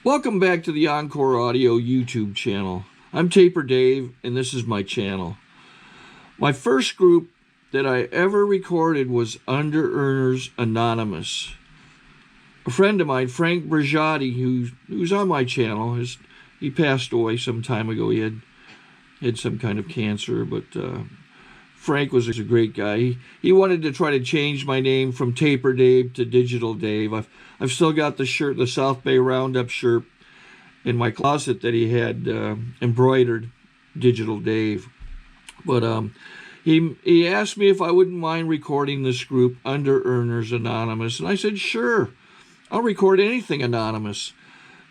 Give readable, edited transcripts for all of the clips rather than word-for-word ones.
Welcome back to the Encore Audio YouTube channel. I'm Taper Dave, and this is my channel. My first group that I ever recorded was Underearners Anonymous. A friend of mine, Frank Brigiotti, who's on my channel, he passed away some time ago. He had some kind of cancer, but Frank was a great guy. He wanted to try to change my name from Taper Dave to Digital Dave. I've still got the shirt, the South Bay Roundup shirt, in my closet that he had embroidered Digital Dave. But he asked me if I wouldn't mind recording this group, Underearners Anonymous, and I said, sure, I'll record anything anonymous.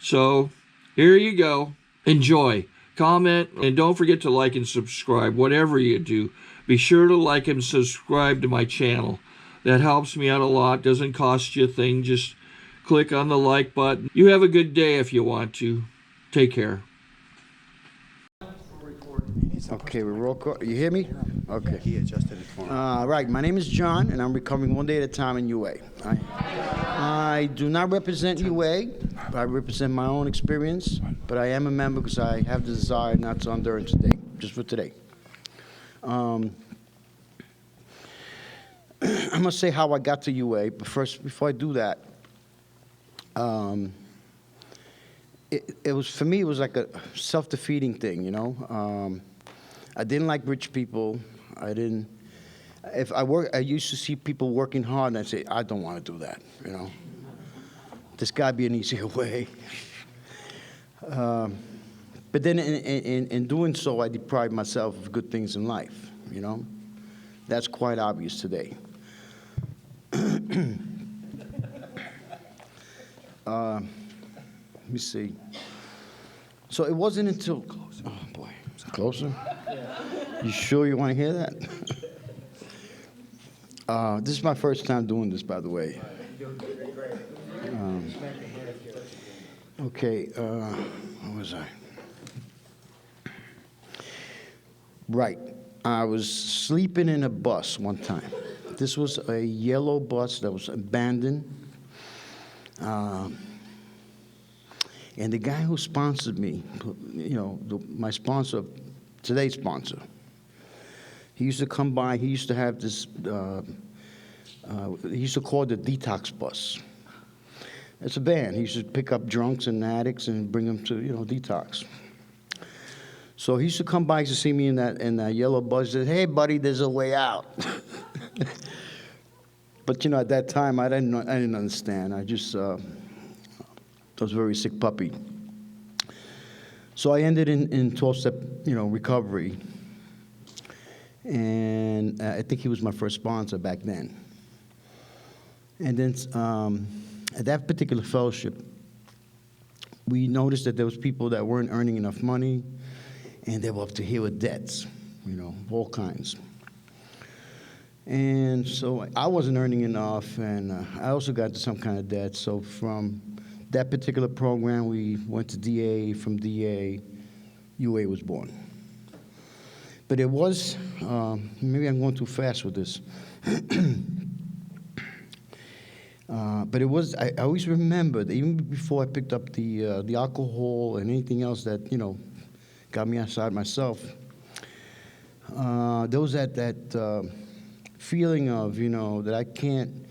So here you go. Enjoy, comment, and don't forget to like and subscribe, whatever you do. Be sure to like and subscribe to my channel. That helps me out a lot. Doesn't cost you a thing. Just click on the like button. You have a good day if you want to. Take care. Okay, we're roll call. You hear me? Okay. He adjusted it for me. Right, my name is John, and I'm recovering one day at a time in UA. I do not represent UA. I represent my own experience, but I am a member because I have the desire not to underearn today, just for today. I'm going to say how I got to UA, but first, before I do that, it was, for me, it was like a self-defeating thing, you know? I didn't like rich people. I used to see people working hard, and I'd say, I don't want to do that, you know? There's got to be an easier way. But then in doing so, I deprived myself of good things in life, you know? That's quite obvious today. Let me see. So it wasn't until, oh boy, closer? You sure you want to hear that? This is my first time doing this, by the way. Okay, where was I? Right. I was sleeping in a bus one time. This was a yellow bus that was abandoned. And the guy who sponsored me, you know, my sponsor, today's sponsor, he used to come by. He used to have this, he used to call it the detox bus. It's a van. He used to pick up drunks and addicts and bring them to, you know, detox. So he used to come by to see me in that yellow bus. He said, "Hey, buddy, there's a way out." But you know, at that time, I didn't understand. I just was a very sick puppy. So I ended in 12-step, you know, recovery, and I think he was my first sponsor back then. And then at that particular fellowship, we noticed that there was people that weren't earning enough money, and they were up to here with debts, you know, of all kinds. And so I wasn't earning enough, and I also got into some kind of debt. So from that particular program, we went to DA. From DA, UA was born. But it was, maybe I'm going too fast with this. But it was, I always remember that even before I picked up the alcohol and anything else that, you know, got me outside myself, there was that feeling of, you know, that I can't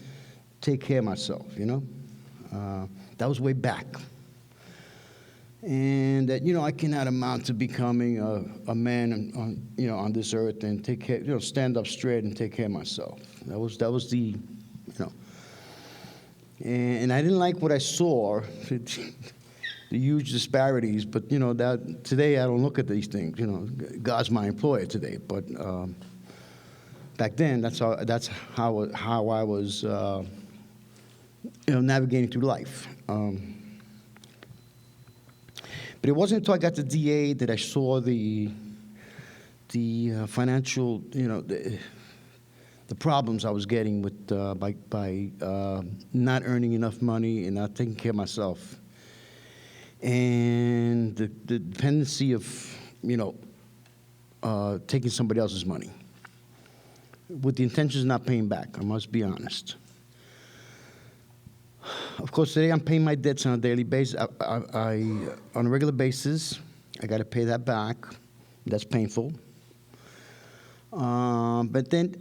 take care of myself, you know? That was way back. And that, you know, I cannot amount to becoming a man on, you know, on this earth and take care, you know, stand up straight and take care of myself. That was the, you know. And I didn't like what I saw, the huge disparities, but, you know, that today I don't look at these things. You know, God's my employer today, but back then that's how I was, you know, navigating through life. But it wasn't until I got to DA that I saw the financial, you know, the problems I was getting with by not earning enough money and not taking care of myself, and the dependency of, you know, taking somebody else's money with the intentions of not paying back. I must be honest. Of course, today I'm paying my debts on a daily basis. On a regular basis, I got to pay that back. That's painful. But then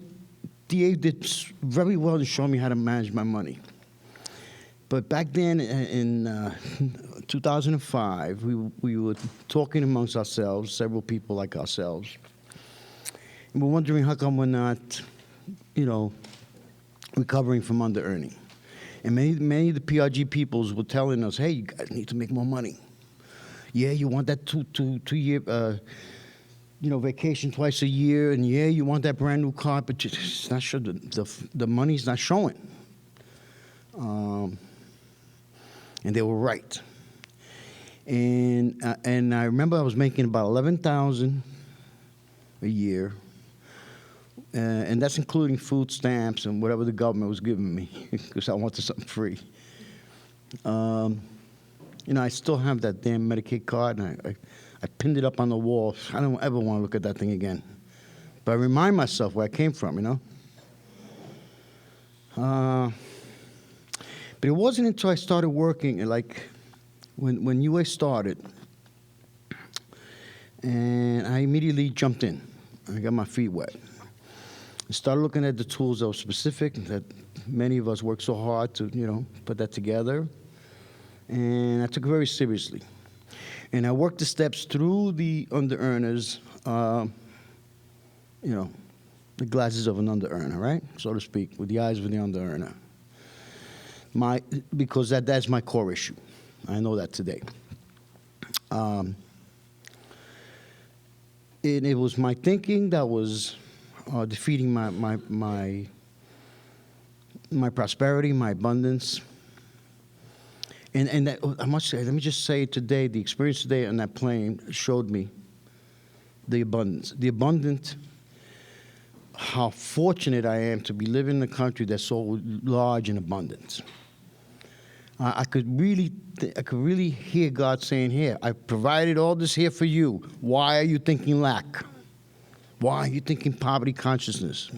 DA did very well in showing me how to manage my money. But back then, in 2005, we were talking amongst ourselves, several people like ourselves, and we're wondering how come we're not, recovering from under-earning. And many of the PRG peoples were telling us, hey, you guys need to make more money. Yeah, you want that two-year, vacation twice a year, and yeah, you want that brand new car, but it's not sure, the money's not showing. And they were right. And I remember I was making about $11,000 a year, and that's including food stamps and whatever the government was giving me, because I wanted something free. I still have that damn Medicaid card, and I pinned it up on the wall. I don't ever want to look at that thing again. But I remind myself where I came from, But it wasn't until I started working, like when UA started, and I immediately jumped in. I got my feet wet. I started looking at the tools that were specific, that many of us worked so hard to, put that together. And I took it very seriously. And I worked the steps through the under-earners, the glasses of an under-earner, right? So to speak, with the eyes of the under-earner. Because that's my core issue. I know that today. And it was my thinking that was defeating my prosperity, my abundance. And that, I must say, let me just say today, the experience today on that plane showed me the abundance. The abundant, how fortunate I am to be living in a country that's so large and abundant. I could really hear God saying, here, I provided all this here for you. Why are you thinking lack? Why are you thinking poverty consciousness?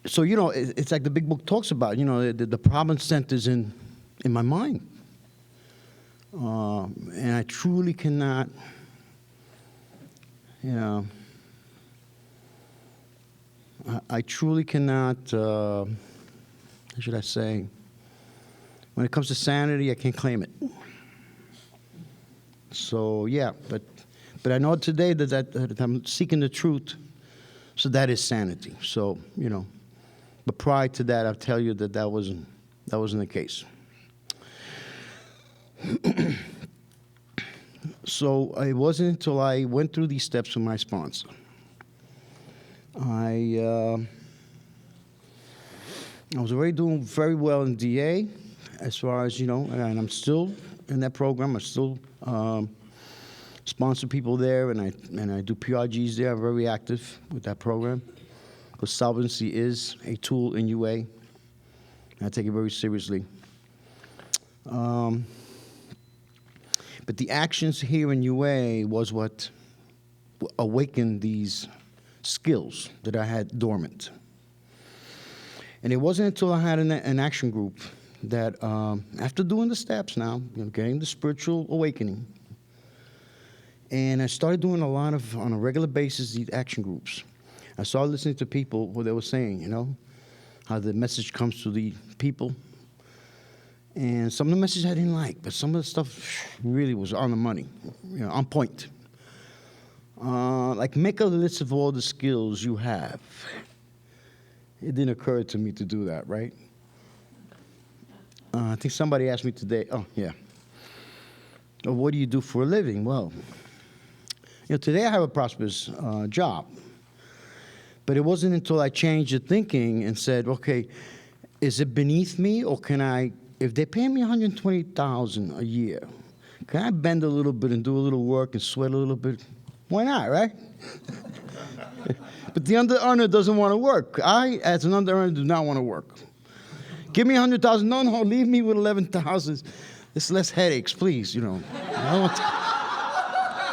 So, it's like the big book talks about, the problem centers in my mind. And I truly cannot, I truly cannot, how should I say, when it comes to sanity, I can't claim it. So, yeah, but I know today that I'm seeking the truth, so that is sanity. So, but prior to that, I'll tell you that wasn't the case. So it wasn't until I went through these steps with my sponsor. I was already doing very well in DA, as far as, and I'm still in that program. I still sponsor people there, and I do PRGs there. I'm very active with that program. Because solvency is a tool in UA, and I take it very seriously. But the actions here in UA was what awakened these skills that I had dormant. And it wasn't until I had an action group that, after doing the steps now, getting the spiritual awakening, and I started doing a lot of, on a regular basis, these action groups. I started listening to people, what they were saying, how the message comes to the people. And some of the messages I didn't like, but some of the stuff really was on the money, on point. Like, make a list of all the skills you have. It didn't occur to me to do that, right? I think somebody asked me today, well, what do you do for a living? Well, today I have a prosperous job. But it wasn't until I changed the thinking and said, okay, is it beneath me, or can I, if they pay me $120,000 a year, can I bend a little bit and do a little work and sweat a little bit? Why not, right? But the under-earner doesn't want to work. I, as an under-earner, do not want to work. Give me $100,000. No, leave me with $11,000. It's less headaches, please. I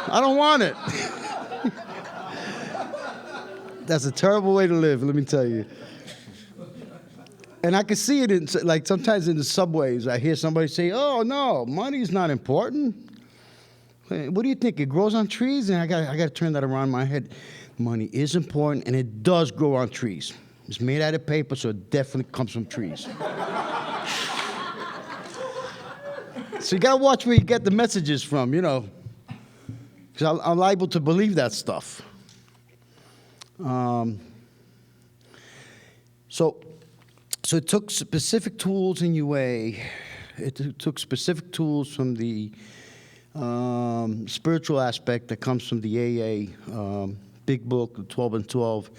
don't want it. That's a terrible way to live, let me tell you. And I can see it in, like, sometimes in the subways, I hear somebody say, "Oh, no, money's not important. What do you think? It grows on trees?" And I got to turn that around in my head. Money is important, and it does grow on trees. It's made out of paper, so it definitely comes from trees. So you got to watch where you get the messages from, you know, because I'm liable to believe that stuff. So it took specific tools in UA. It took specific tools from the spiritual aspect that comes from the AA big book, the 12 and 12.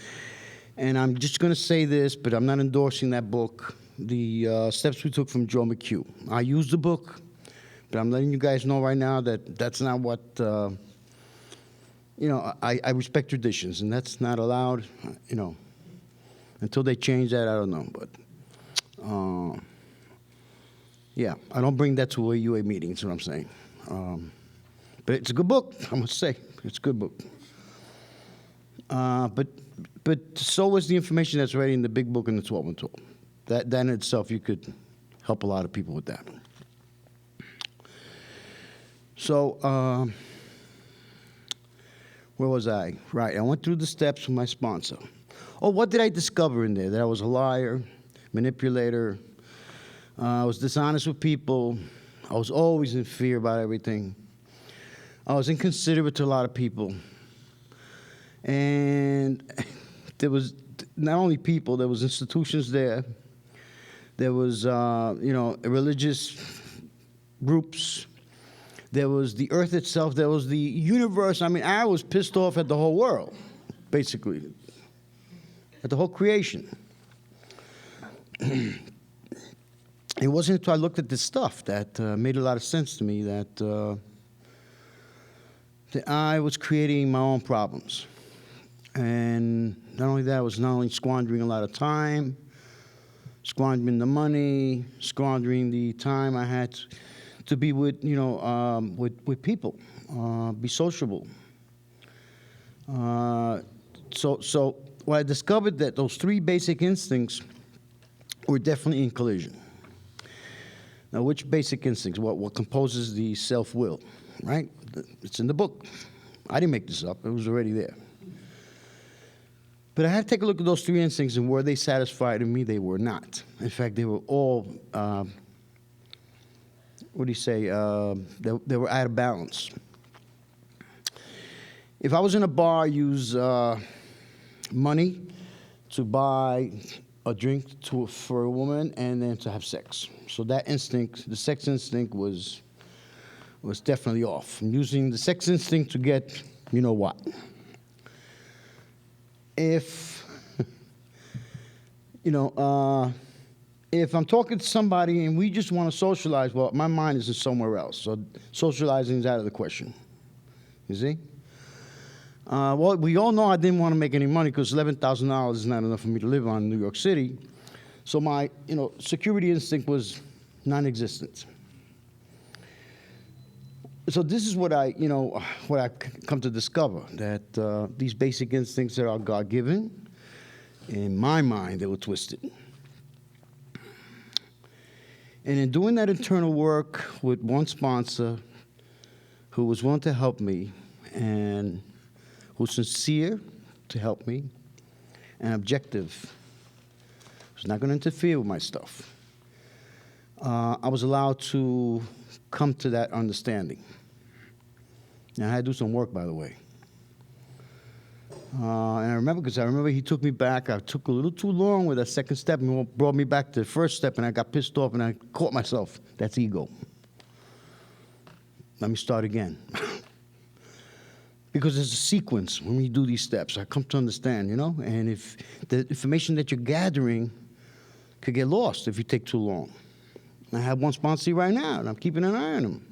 And I'm just going to say this, but I'm not endorsing that book. The steps we took from Joe McHugh. I used the book, but I'm letting you guys know right now that that's not what, you know, I respect traditions, and that's not allowed, you know. Until they change that, I don't know. But, yeah, I don't bring that to a UA meeting, is what I'm saying. But it's a good book, I must say. It's a good book. But so is the information that's already in the big book and the 12 and 12. That in itself, you could help a lot of people with that. So, where was I? Right, I went through the steps with my sponsor. Oh, what did I discover in there? That I was a liar, manipulator, I was dishonest with people, I was always in fear about everything, I was inconsiderate to a lot of people, and there was not only people, there was institutions there, there was, you know, religious groups, there was the earth itself, there was the universe. I mean, I was pissed off at the whole world, basically, at the whole creation. It wasn't until I looked at this stuff that made a lot of sense to me that I was creating my own problems. And not only that, I was not only squandering a lot of time, squandering the money, squandering the time I had to be with, you know, with people, be sociable. So well, I discovered that those three basic instincts were definitely in collision. Now, which basic instincts? What composes the self-will, right? It's in the book. I didn't make this up. It was already there. But I had to take a look at those three instincts, and were they satisfied in me? They were not. In fact, they were all, what do you say? They were out of balance. If I was in a bar, use money to buy a drink for a woman and then to have sex. So that instinct, the sex instinct, was definitely off. I'm using the sex instinct to get, you know what. If, you know, if I'm talking to somebody and we just want to socialize, well, my mind is somewhere else. So socializing is out of the question. You see? Well, we all know I didn't want to make any money because $11,000 is not enough for me to live on in New York City. So my, you know, security instinct was non-existent. So this is what I, you know, what I come to discover, that these basic instincts that are God-given, in my mind, they were twisted. And in doing that internal work with one sponsor who was willing to help me and who's sincere to help me and objective, who's not going to interfere with my stuff, I was allowed to come to that understanding. Now, I had to do some work, by the way. And I remember he took me back. I took a little too long with that second step and he brought me back to the first step, and I got pissed off and I caught myself. That's ego. Let me start again. Because there's a sequence when we do these steps. I come to understand, you know? And if the information that you're gathering could get lost if you take too long. I have one sponsor right now, and I'm keeping an eye on him.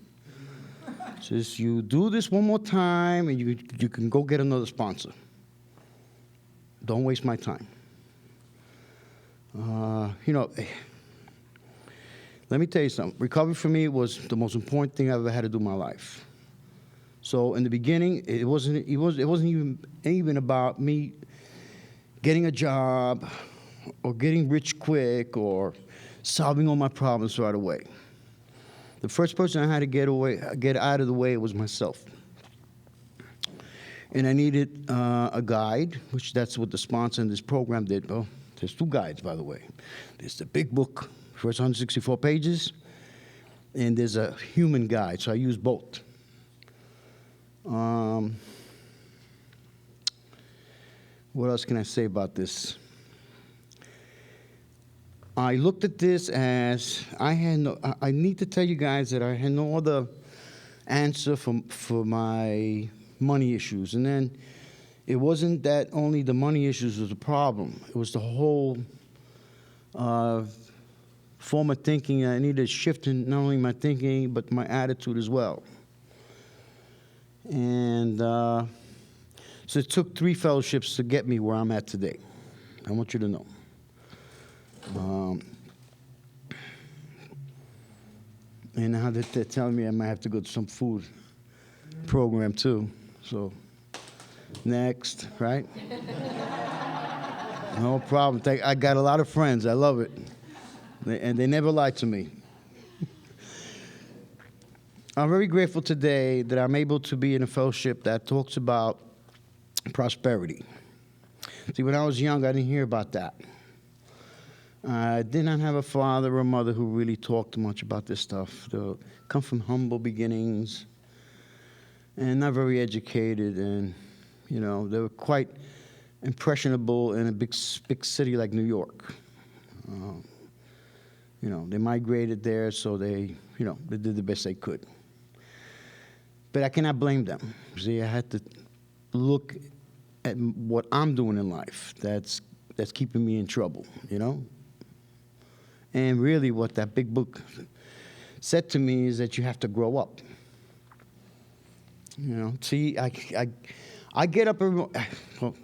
Says, you do this one more time, and you can go get another sponsor. Don't waste my time. You know, let me tell you something. Recovery for me was the most important thing I've ever had to do in my life. So in the beginning, it wasn't even about me getting a job, getting rich quick or solving all my problems right away. The first person I had to get out of the way was myself. And I needed a guide, which that's what the sponsor in this program did. Well, there's 2 guides, by the way. There's the big book, first 164 pages, and there's a human guide, so I use both. What else can I say about this? I looked at this as I need to tell you guys that I had no other answer for my money issues. And then it wasn't that only the money issues was the problem. It was the whole form of thinking. I needed a shift in not only my thinking, but my attitude as well. And so it took 3 fellowships to get me where I'm at today. I want you to know. And now that they're telling me I might have to go to some food program too. So, next, right? No problem. I got a lot of friends. I love it. And they never lied to me. I'm very grateful today that I'm able to be in a fellowship that talks about prosperity. See, when I was young, I didn't hear about that. I did not have a father or mother who really talked much about this stuff. They come from humble beginnings and not very educated, and you know they were quite impressionable in a big city like New York. You know, they migrated there, so they did the best they could. But I cannot blame them. See, I had to look at what I'm doing in life that's keeping me in trouble, you know? And really what that big book said to me is that you have to grow up. You know, see, I get up every well,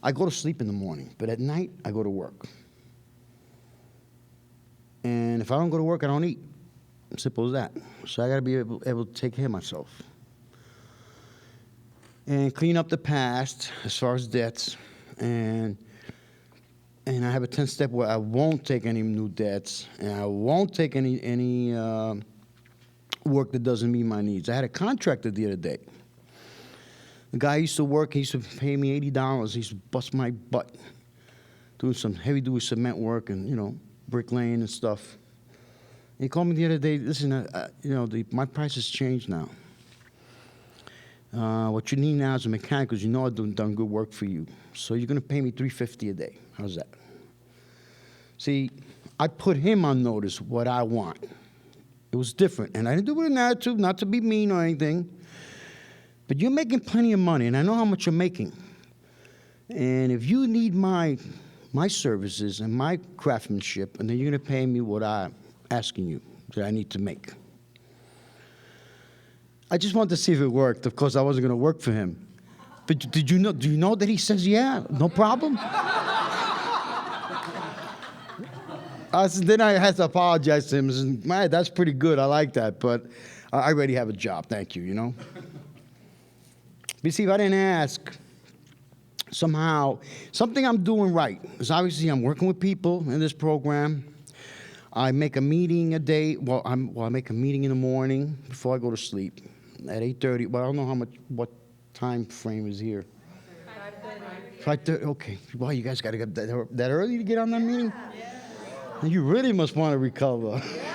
I go to sleep in the morning, but at night I go to work. And if I don't go to work, I don't eat. Simple as that. So I got to be able to take care of myself. And clean up the past as far as debts. And I have a 10-step where I won't take any new debts, and I won't take any work that doesn't meet my needs. I had a contractor the other day. The guy I used to work, he used to pay me $80. He used to bust my butt doing some heavy-duty cement work and, you know, bricklaying and stuff. He called me the other day, listen, my price has changed now. What you need now is a mechanic because you know I've done good work for you. So you're going to pay me $350 a day. How's that? See, I put him on notice what I want. It was different. And I didn't do it with an attitude, not to be mean or anything. But you're making plenty of money, and I know how much you're making. And if you need my services and my craftsmanship, and then you're going to pay me what I'm asking you that I need to make. I just wanted to see if it worked. Of course, I wasn't going to work for him. But do you know that he says, yeah, no problem? Then I had to apologize to him. I said, man, that's pretty good. I like that. But I already have a job. Thank you, you know. But see, if I didn't ask, somehow, something I'm doing right is obviously I'm working with people in this program. I make a meeting a day. I make a meeting in the morning before I go to sleep at 8:30. Well, I don't know what time frame is here. 5:30. Okay. Wow, you guys got to get that early to get on that meeting? Yeah. You really must want to recover. Yeah.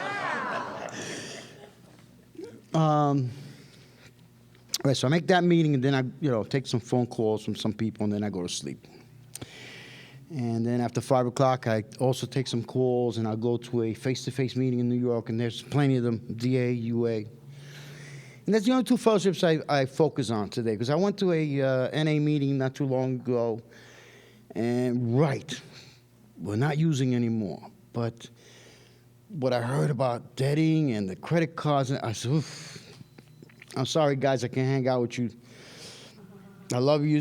All right, so I make that meeting, and then I, take some phone calls from some people, and then I go to sleep. And then after 5 o'clock, I also take some calls, and I'll go to a face-to-face meeting in New York, and there's plenty of them, DA, UA. And that's the only 2 fellowships I focus on today, because I went to a NA meeting not too long ago, and we're not using anymore. But what I heard about debting and the credit cards, I said, oof. I'm sorry, guys, I can't hang out with you. I love you,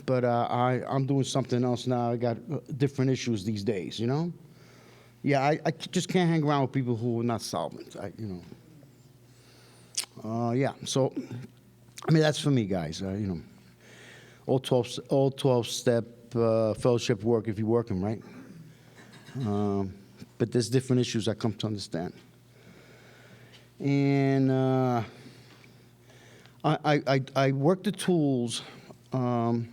but I'm doing something else now. I got different issues these days, Yeah, I just can't hang around with people who are not solvent, yeah, so, that's for me, guys, all 12-step fellowship work if you work them, right? But there's different issues I come to understand. And I work the tools that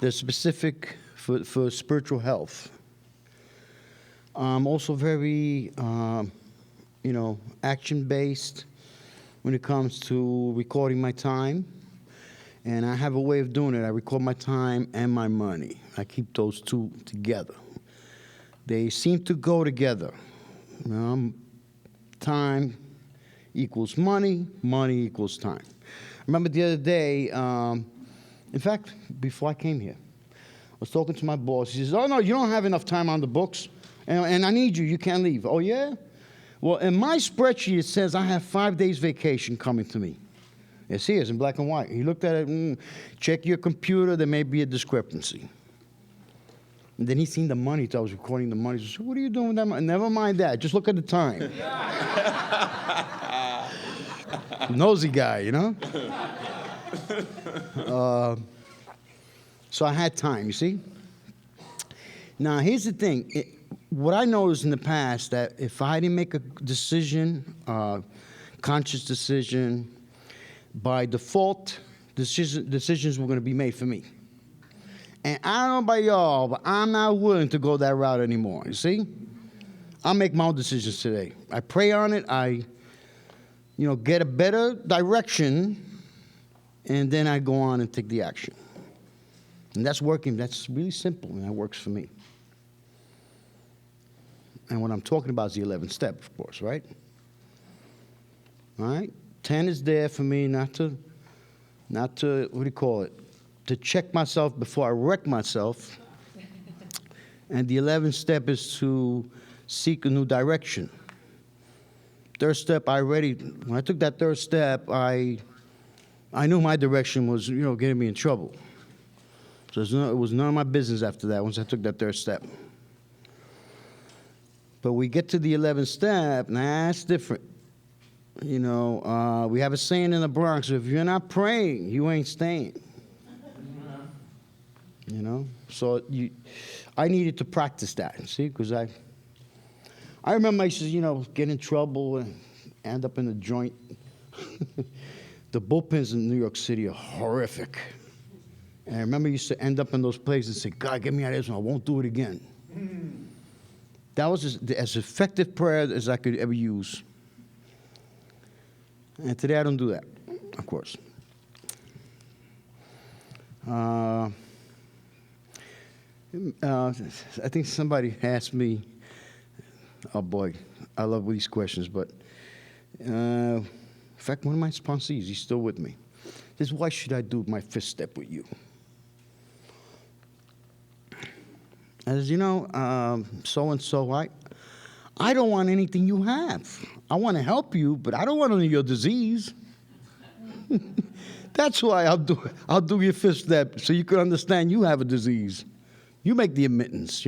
are specific for spiritual health. I'm also very, action-based when it comes to recording my time. And I have a way of doing it. I record my time and my money. I keep those two together. They seem to go together. Time equals money, money equals time. I remember the other day, in fact, before I came here, I was talking to my boss. He says, "Oh, no, you don't have enough time on the books, and I need you. You can't leave." "Oh, yeah?" "Well, in my spreadsheet, it says I have 5 days vacation coming to me." It's here, it's in black and white. He looked at it, check your computer, there may be a discrepancy. And then he seen the money, so I was recording the money. He said, "What are you doing with that money?" "Never mind that, just look at the time." Nosy guy, So I had time, you see? Now, here's the thing. What I noticed in the past, that if I didn't make a decision, conscious decision, by default, decisions were going to be made for me. And I don't know about y'all, but I'm not willing to go that route anymore, you see? I make my own decisions today. I pray on it, I get a better direction, and then I go on and take the action. And that's working. That's really simple, and that works for me. And what I'm talking about is the 11th step, of course, right? All right? 10 is there for me not to, what do you call it? To check myself before I wreck myself. And the 11th step is to seek a new direction. Third step, when I took that third step, I knew my direction was, getting me in trouble. So it was none of my business after that, once I took that third step. But we get to the 11th step, and that's different. We have a saying in the Bronx: if you're not praying, you ain't staying. So I needed to practice that, see, because I remember I used to, get in trouble and end up in a joint. The bullpens in New York City are horrific. And I remember I used to end up in those places and say, "God, get me out of this one. I won't do it again." That was as effective prayer as I could ever use. And today I don't do that, of course. I think somebody asked me, oh boy, I love these questions, but in fact, one of my sponsees, he's still with me, says, "Why should I do my 5th step with you?" As so-and-so, I don't want anything you have. I want to help you, but I don't want any of your disease. That's why I'll do your 5th step, so you can understand you have a disease. You make the admittance,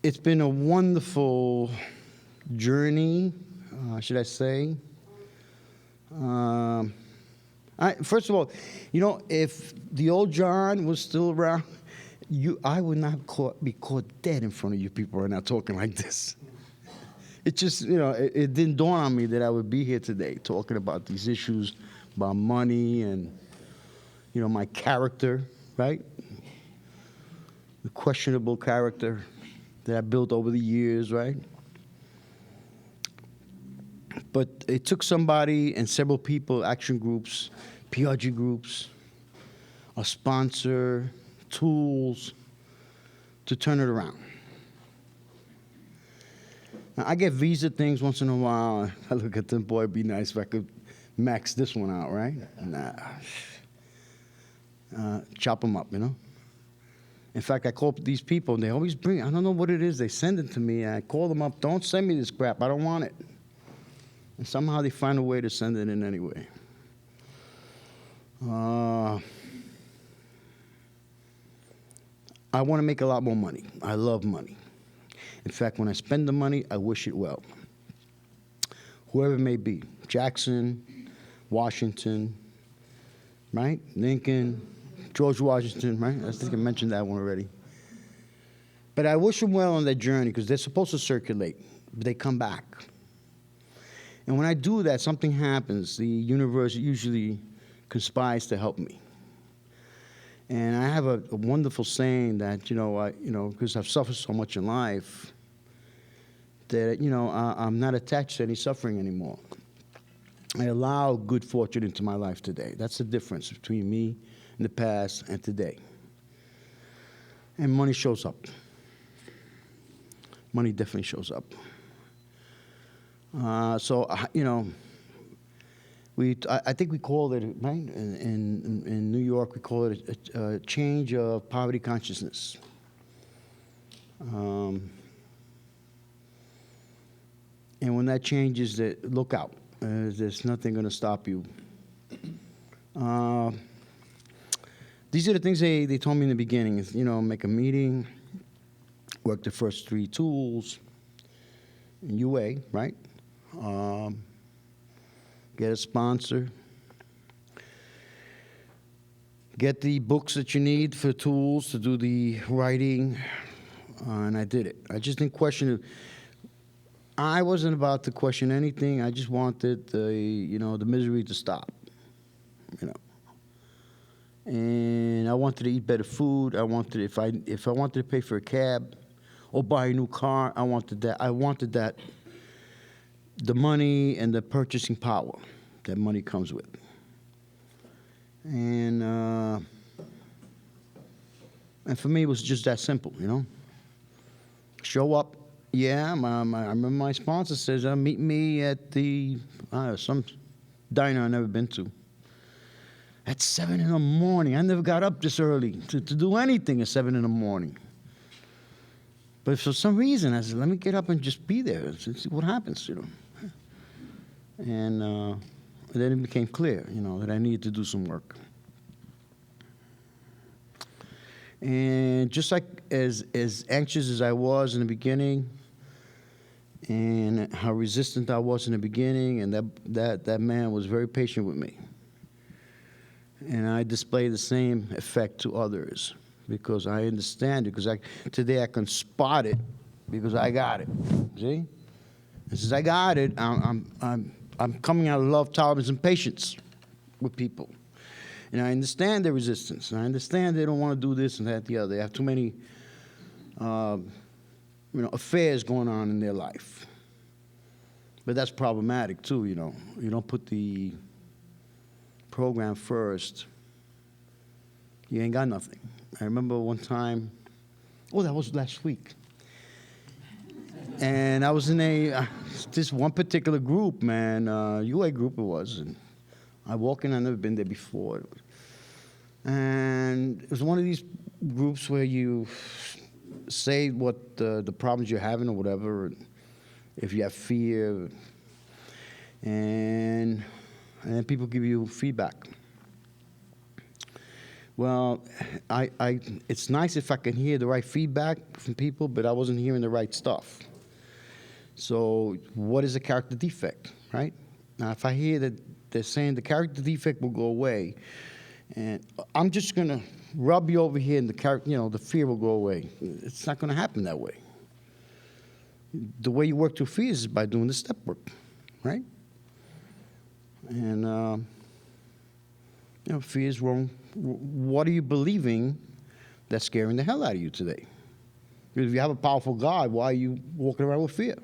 It's been a wonderful journey, should I say. First of all, if the old John was still around, I would not be caught dead in front of you people right now talking like this. It just, it didn't dawn on me that I would be here today talking about these issues, about money and, my character, right? The questionable character that I built over the years, right? But it took somebody and several people, action groups, PRG groups, a sponsor, tools, to turn it around. Now, I get visa things once in a while. I look at them, boy, it'd be nice if I could max this one out, right? Nah. Chop them up, In fact, I call these people, and they always bring, I don't know what it is, they send it to me, and I call them up, "Don't send me this crap, I don't want it." And somehow they find a way to send it in anyway. I want to make a lot more money. I love money. In fact, when I spend the money, I wish it well. Whoever it may be, Jackson, Washington, right? Lincoln, George Washington, right? I think I mentioned that one already. But I wish them well on their journey because they're supposed to circulate, but they come back. And when I do that, something happens. The universe usually conspires to help me. And I have a wonderful saying that, because I've suffered so much in life, that, I'm not attached to any suffering anymore. I allow good fortune into my life today. That's the difference between me in the past and today. And money shows up. Money definitely shows up. I think we call it, right? In New York, we call it a change of poverty consciousness. And when that changes, look out. There's nothing going to stop you. These are the things they told me in the beginning. Make a meeting, work the first 3 tools, UA, right? Get a sponsor. Get the books that you need for tools to do the writing. And I did it. I just didn't question it. I wasn't about to question anything. I just wanted the misery to stop. And I wanted to eat better food. I wanted, if I wanted to pay for a cab or buy a new car, I wanted that. I wanted that. The money and the purchasing power that money comes with. And for me, it was just that simple, Show up. Yeah, I remember my sponsor says, meet me at some diner I've never been to. At 7 in the morning. I never got up this early to do anything at 7 in the morning. But for some reason, I said, let me get up and just be there and see what happens, And then it became clear, that I needed to do some work. And just like as anxious as I was in the beginning, and how resistant I was in the beginning, and that man was very patient with me. And I display the same effect to others because I understand it. Because today I can spot it because I got it. See? And since I got it, I'm coming out of love, tolerance, and patience with people. And I understand their resistance. And I understand they don't want to do this and that, the other. They have too many, affairs going on in their life. But that's problematic too. You don't put the program first. You ain't got nothing. I remember one time. Oh, that was last week. And I was in this one particular group, man, UA group it was, and I walk in, I've never been there before. And it was one of these groups where you say what the problems you're having or whatever, and if you have fear, and then people give you feedback. Well, it's nice if I can hear the right feedback from people, but I wasn't hearing the right stuff. So what is a character defect, right? Now, if I hear that they're saying the character defect will go away, and I'm just going to rub you over here and the fear will go away. It's not going to happen that way. The way you work through fears is by doing the step work, right? And, fear is wrong. What are you believing that's scaring the hell out of you today? Because if you have a powerful God, why are you walking around with fear?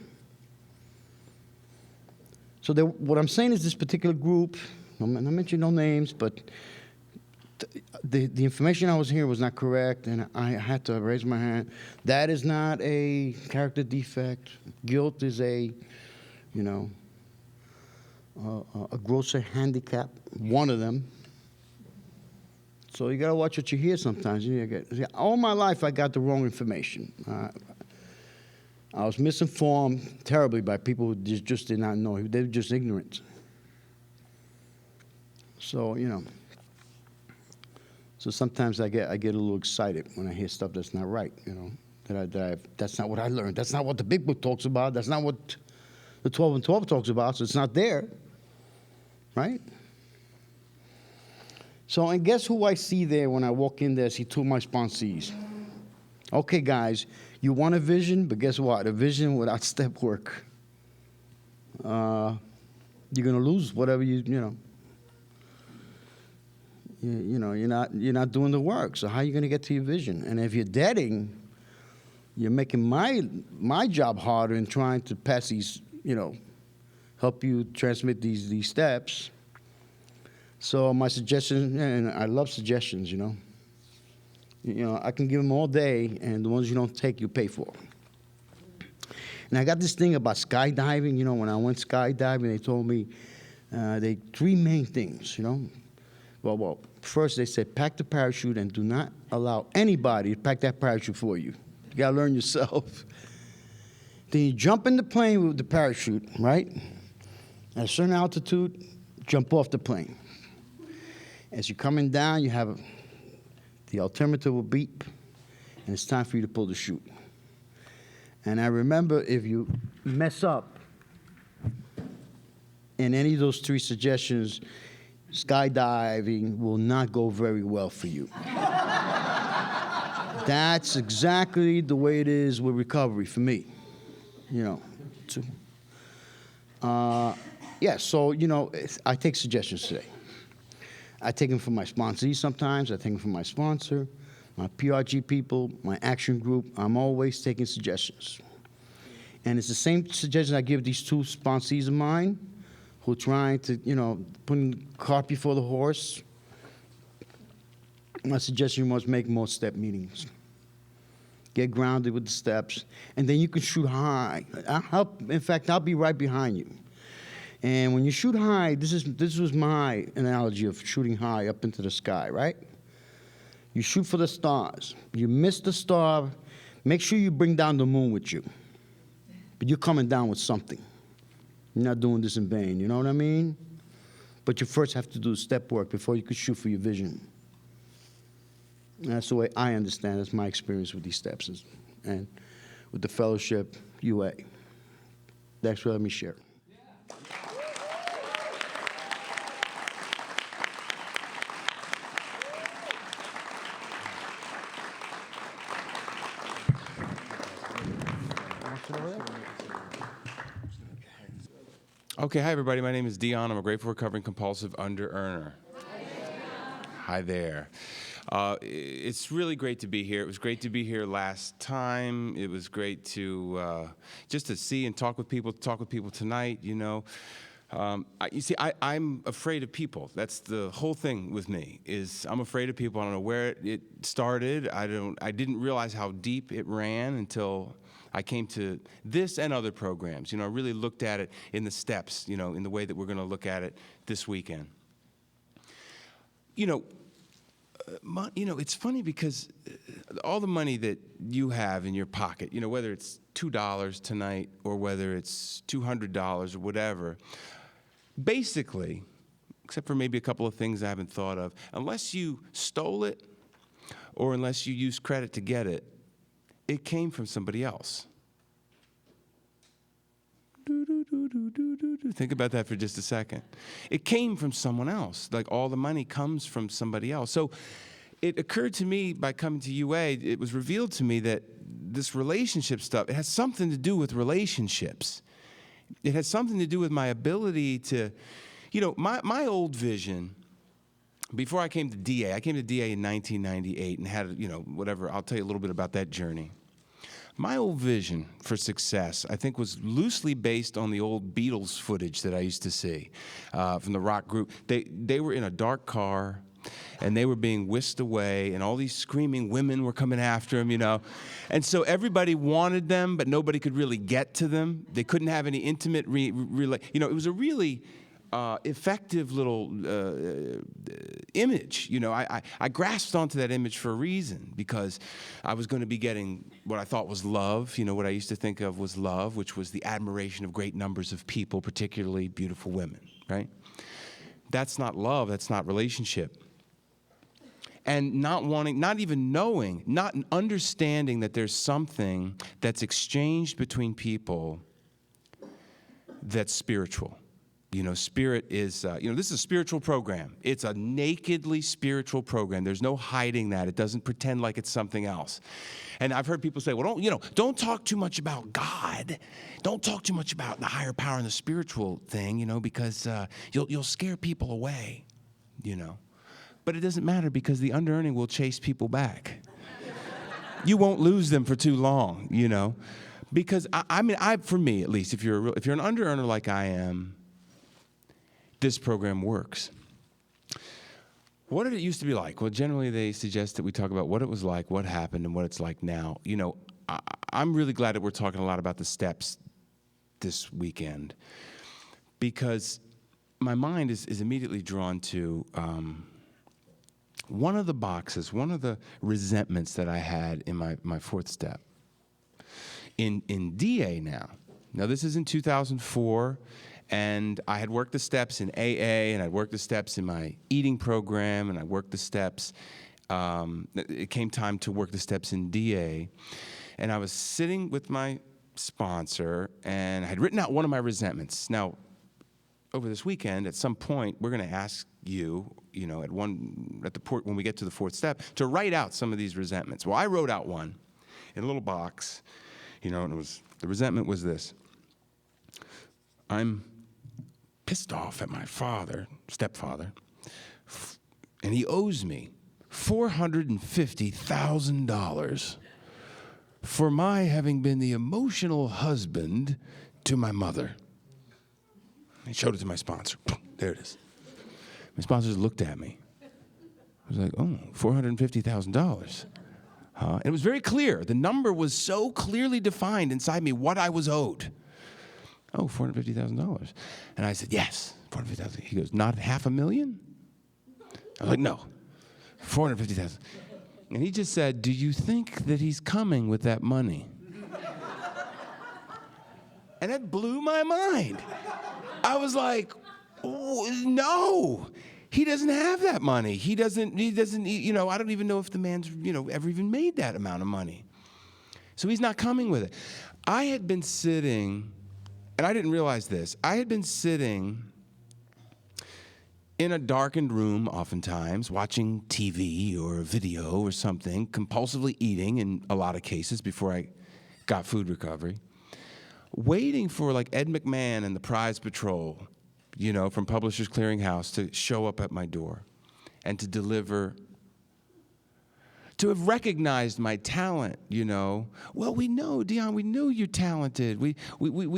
So what I'm saying is this particular group, I'm not mentioning no names, but the information I was hearing was not correct, and I had to raise my hand. That is not a character defect. Guilt is a grosser handicap, one of them. So you got to watch what you hear sometimes. All my life, I got the wrong information. I was misinformed terribly by people who just did not know. They were just ignorant. So, So sometimes I get a little excited when I hear stuff that's not right, that's not what I learned. That's not what the big book talks about. That's not what the 12 and 12 talks about, so it's not there, right? So, and guess who I see there when I walk in there? I see two of my sponsees. Okay, guys, you want a vision, but guess what? A vision without step work, you're gonna lose whatever you're not doing the work. So how are you gonna get to your vision? And if you're deading, you're making my job harder in trying to pass these, help you transmit these steps. So my suggestion, and I love suggestions, I can give them all day, and the ones you don't take, you pay for. And I got this thing about skydiving. When I went skydiving, they told me three main things, Well, first they said pack the parachute and do not allow anybody to pack that parachute for you. You gotta learn yourself. Then you jump in the plane with the parachute, right? At a certain altitude, jump off the plane. As you're coming down, you have the altimeter will beep, and it's time for you to pull the chute. And I remember if you mess up in any of those three suggestions, skydiving will not go very well for you. That's exactly the way it is with recovery for me. So, I take suggestions today. I take them from my sponsees sometimes. I take them from my sponsor, my PRG people, my action group. I'm always taking suggestions. And it's the same suggestion I give these two sponsees of mine who are trying to, putting the cart before the horse. My suggestion was make more step meetings. Get grounded with the steps, and then you can shoot high. In fact, I'll be right behind you. And when you shoot high, this was my analogy of shooting high up into the sky, right? You shoot for the stars. You miss the star, make sure you bring down the moon with you. But you're coming down with something. You're not doing this in vain, you know what I mean? But you first have to do step work before you can shoot for your vision. And that's the way I understand. That's my experience with these steps and with the fellowship UA. Thanks for letting me share. Okay, hi everybody. My name is Dion. I'm a grateful, recovering, compulsive under-earner. Hi there. It's really great to be here. It was great to be here last time. It was great to just to see and talk with people tonight. I'm afraid of people. That's the whole thing with me. Is I'm afraid of people. I don't know where it started. I didn't realize how deep it ran until I came to this and other programs. I really looked at it in the steps, in the way that we're going to look at it this weekend. It's funny because all the money that you have in your pocket, whether it's $2 tonight or whether it's $200 or whatever, basically, except for maybe a couple of things I haven't thought of, unless you stole it or unless you used credit to get it, it came from somebody else. Think about that for just a second. It came from someone else. Like all the money comes from somebody else. So it occurred to me by coming to UA, it was revealed to me that this relationship stuff, it has something to do with relationships. It has something to do with my ability to, my old vision. Before I came to DA in 1998 and had, whatever, I'll tell you a little bit about that journey. My old vision for success, I think, was loosely based on the old Beatles footage that I used to see from the rock group. They were in a dark car, and they were being whisked away, and all these screaming women were coming after them, And so everybody wanted them, but nobody could really get to them. They couldn't have any intimate it was a really effective little image. I grasped onto that image for a reason, because I was going to be getting what I thought was love, what I used to think of was love, which was the admiration of great numbers of people, particularly beautiful women, right? That's not love, that's not relationship. And not even knowing, not understanding that there's something that's exchanged between people that's spiritual. Spirit is, this is a spiritual program. It's a nakedly spiritual program. There's no hiding that. It doesn't pretend like it's something else. And I've heard people say, well, don't talk too much about God. Don't talk too much about the higher power and the spiritual thing, because you'll scare people away, But it doesn't matter because the under-earning will chase people back. You won't lose them for too long, Because, for me at least, if you're an under-earner like I am, this program works. What did it used to be like? Well, generally they suggest that we talk about what it was like, what happened, and what it's like now. I'm really glad that we're talking a lot about the steps this weekend because my mind is immediately drawn to one of the boxes, one of the resentments that I had in my fourth step. In DA now. Now, this is in 2004. And I had worked the steps in AA, and I'd worked the steps in my eating program, and I worked the steps. It came time to work the steps in DA. And I was sitting with my sponsor, and I had written out one of my resentments. Now, over this weekend, at some point, we're going to ask you, when we get to the fourth step, to write out some of these resentments. Well, I wrote out one in a little box, and the resentment was this. I'm pissed off at my stepfather, and he owes me $450,000 for my having been the emotional husband to my mother. I showed it to my sponsor. There it is. My sponsor just looked at me. I was like, oh, $450,000. And it was very clear. The number was so clearly defined inside me what I was owed. Oh, $450,000. And I said, yes, $450,000. He goes, not $500,000? I was like, no, $450,000. And he just said, do you think that he's coming with that money? And it blew my mind. I was like, no, he doesn't have that money. He doesn't, I don't even know if the man's, ever even made that amount of money. So he's not coming with it. I had been sitting... And I didn't realize this. I had been sitting in a darkened room oftentimes, watching TV or a video or something, compulsively eating in a lot of cases before I got food recovery, waiting for like Ed McMahon and the Prize Patrol, from Publishers Clearinghouse to show up at my door and to deliver, to have recognized my talent, Well, we know, Dion, we knew you're talented. We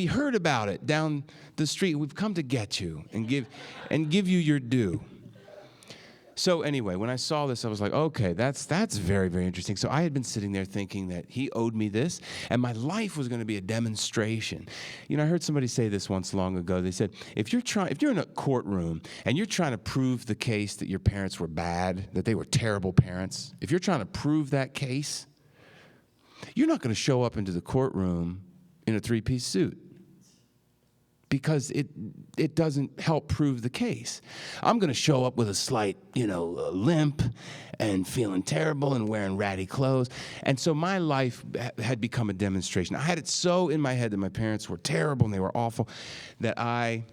heard about it down the street. We've come to get you and give you your due. So anyway, when I saw this, I was like, okay, that's very, very interesting. So I had been sitting there thinking that he owed me this, and my life was going to be a demonstration. I heard somebody say this once long ago. They said, if you're in a courtroom and you're trying to prove the case that your parents were bad, that they were terrible parents, if you're trying to prove that case, you're not going to show up into the courtroom in a three-piece suit. Because it doesn't help prove the case. I'm going to show up with a slight, limp and feeling terrible and wearing ratty clothes. And so my life had become a demonstration. I had it so in my head that my parents were terrible and they were awful that I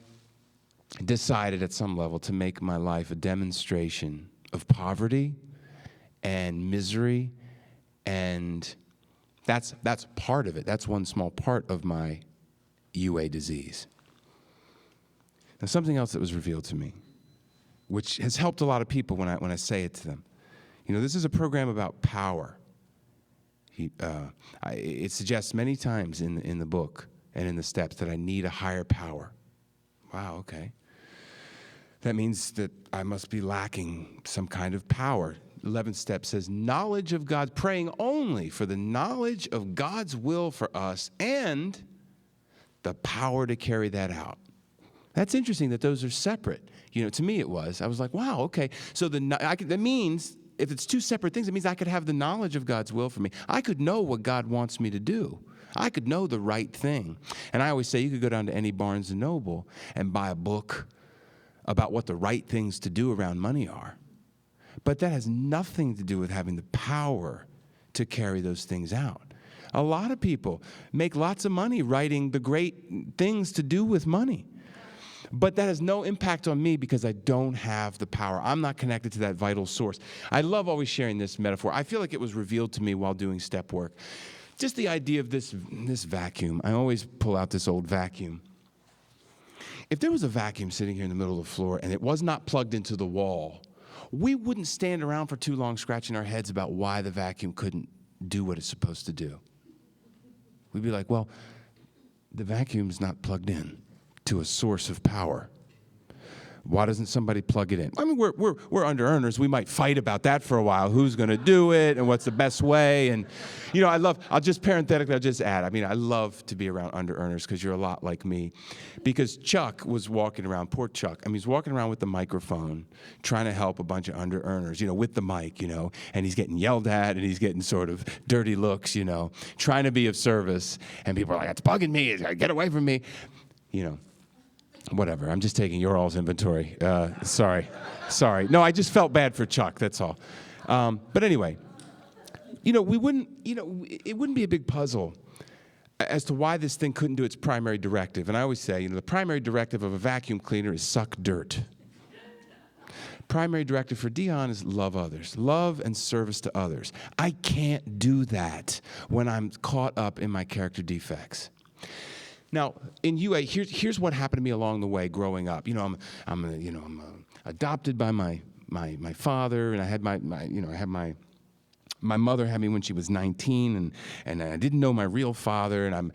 decided at some level to make my life a demonstration of poverty and misery. And that's part of it. That's one small part of my UA disease. Now, something else that was revealed to me, which has helped a lot of people when I say it to them. This is a program about power. It suggests many times in the book and in the steps that I need a higher power. Wow, okay. That means that I must be lacking some kind of power. 11th step says, knowledge of God, praying only for the knowledge of God's will for us and the power to carry that out. That's interesting that those are separate. To me it was. I was like, wow, okay. So that means if it's two separate things, it means I could have the knowledge of God's will for me. I could know what God wants me to do. I could know the right thing. And I always say you could go down to any Barnes & Noble and buy a book about what the right things to do around money are. But that has nothing to do with having the power to carry those things out. A lot of people make lots of money writing the great things to do with money. But that has no impact on me because I don't have the power. I'm not connected to that vital source. I love always sharing this metaphor. I feel like it was revealed to me while doing step work. Just the idea of this vacuum. I always pull out this old vacuum. If there was a vacuum sitting here in the middle of the floor and it was not plugged into the wall, we wouldn't stand around for too long scratching our heads about why the vacuum couldn't do what it's supposed to do. We'd be like, well, the vacuum's not plugged in to a source of power. Why doesn't somebody plug it in? I mean, we're under earners. We might fight about that for a while. Who's going to do it and what's the best way? And, I'll just parenthetically, I'll just add, I love to be around under earners because you're a lot like me. Because Chuck was walking around, poor Chuck. He's walking around with the microphone trying to help a bunch of under earners, with the mic, and he's getting yelled at and he's getting sort of dirty looks, trying to be of service. And people are like, it's bugging me. Get away from me. Whatever, I'm just taking your all's inventory. Sorry. No, I just felt bad for Chuck, that's all. But anyway, it wouldn't be a big puzzle as to why this thing couldn't do its primary directive. And I always say, the primary directive of a vacuum cleaner is suck dirt. Primary directive for Dion is love others, love and service to others. I can't do that when I'm caught up in my character defects. Now, in UA, here's what happened to me along the way growing up. I'm adopted by my father, and I had my mother had me when she was 19, and I didn't know my real father, and I'm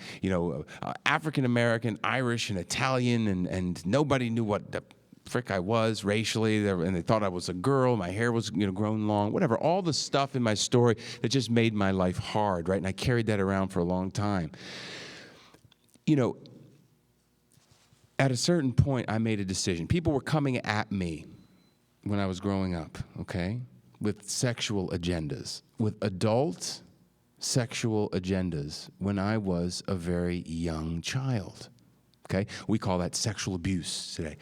African American, Irish, and Italian, and nobody knew what the frick I was racially, and they thought I was a girl. My hair was grown long, whatever. All the stuff in my story that just made my life hard, right? And I carried that around for a long time. At a certain point, I made a decision. People were coming at me when I was growing up, okay, with sexual agendas, with adult sexual agendas when I was a very young child, okay? We call that sexual abuse today.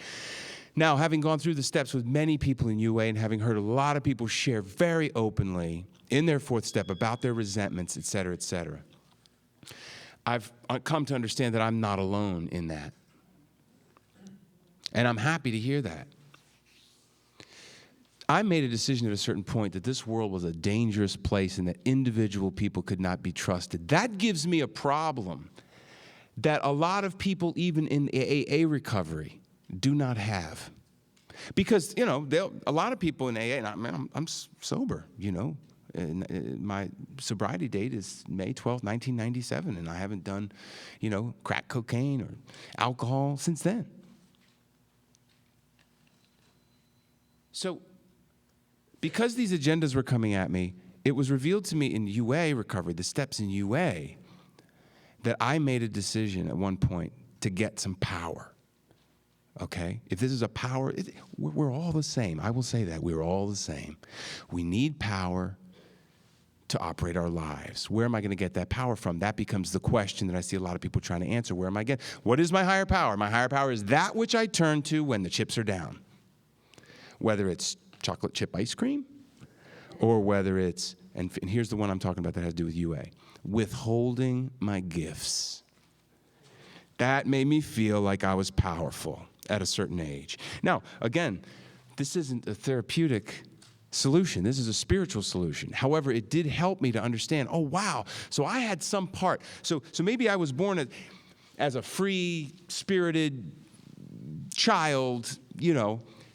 Now, having gone through the steps with many people in UA and having heard a lot of people share very openly in their fourth step about their resentments, et cetera, I've come to understand that I'm not alone in that. And I'm happy to hear that. I made a decision at a certain point that this world was a dangerous place and that individual people could not be trusted. That gives me a problem that a lot of people, even in AA recovery, do not have. Because, a lot of people in AA, and I'm sober, And my sobriety date is May 12th, 1997, and I haven't done, crack cocaine or alcohol since then. So, because these agendas were coming at me, it was revealed to me in UA recovery, the steps in UA, that I made a decision at one point to get some power. Okay? If this is a power, we're all the same. I will say that. We're all the same. We need power to operate our lives. Where am I going to get that power from? That becomes the question that I see a lot of people trying to answer. Where am I getting? What is my higher power? My higher power is that which I turn to when the chips are down. Whether it's chocolate chip ice cream, or whether it's, and here's the one I'm talking about that has to do with UA, withholding my gifts. That made me feel like I was powerful at a certain age. Now, again, this isn't a therapeutic solution. This is a spiritual solution. However, it did help me to understand, oh, wow, so I had some part. So maybe I was born as a free-spirited child,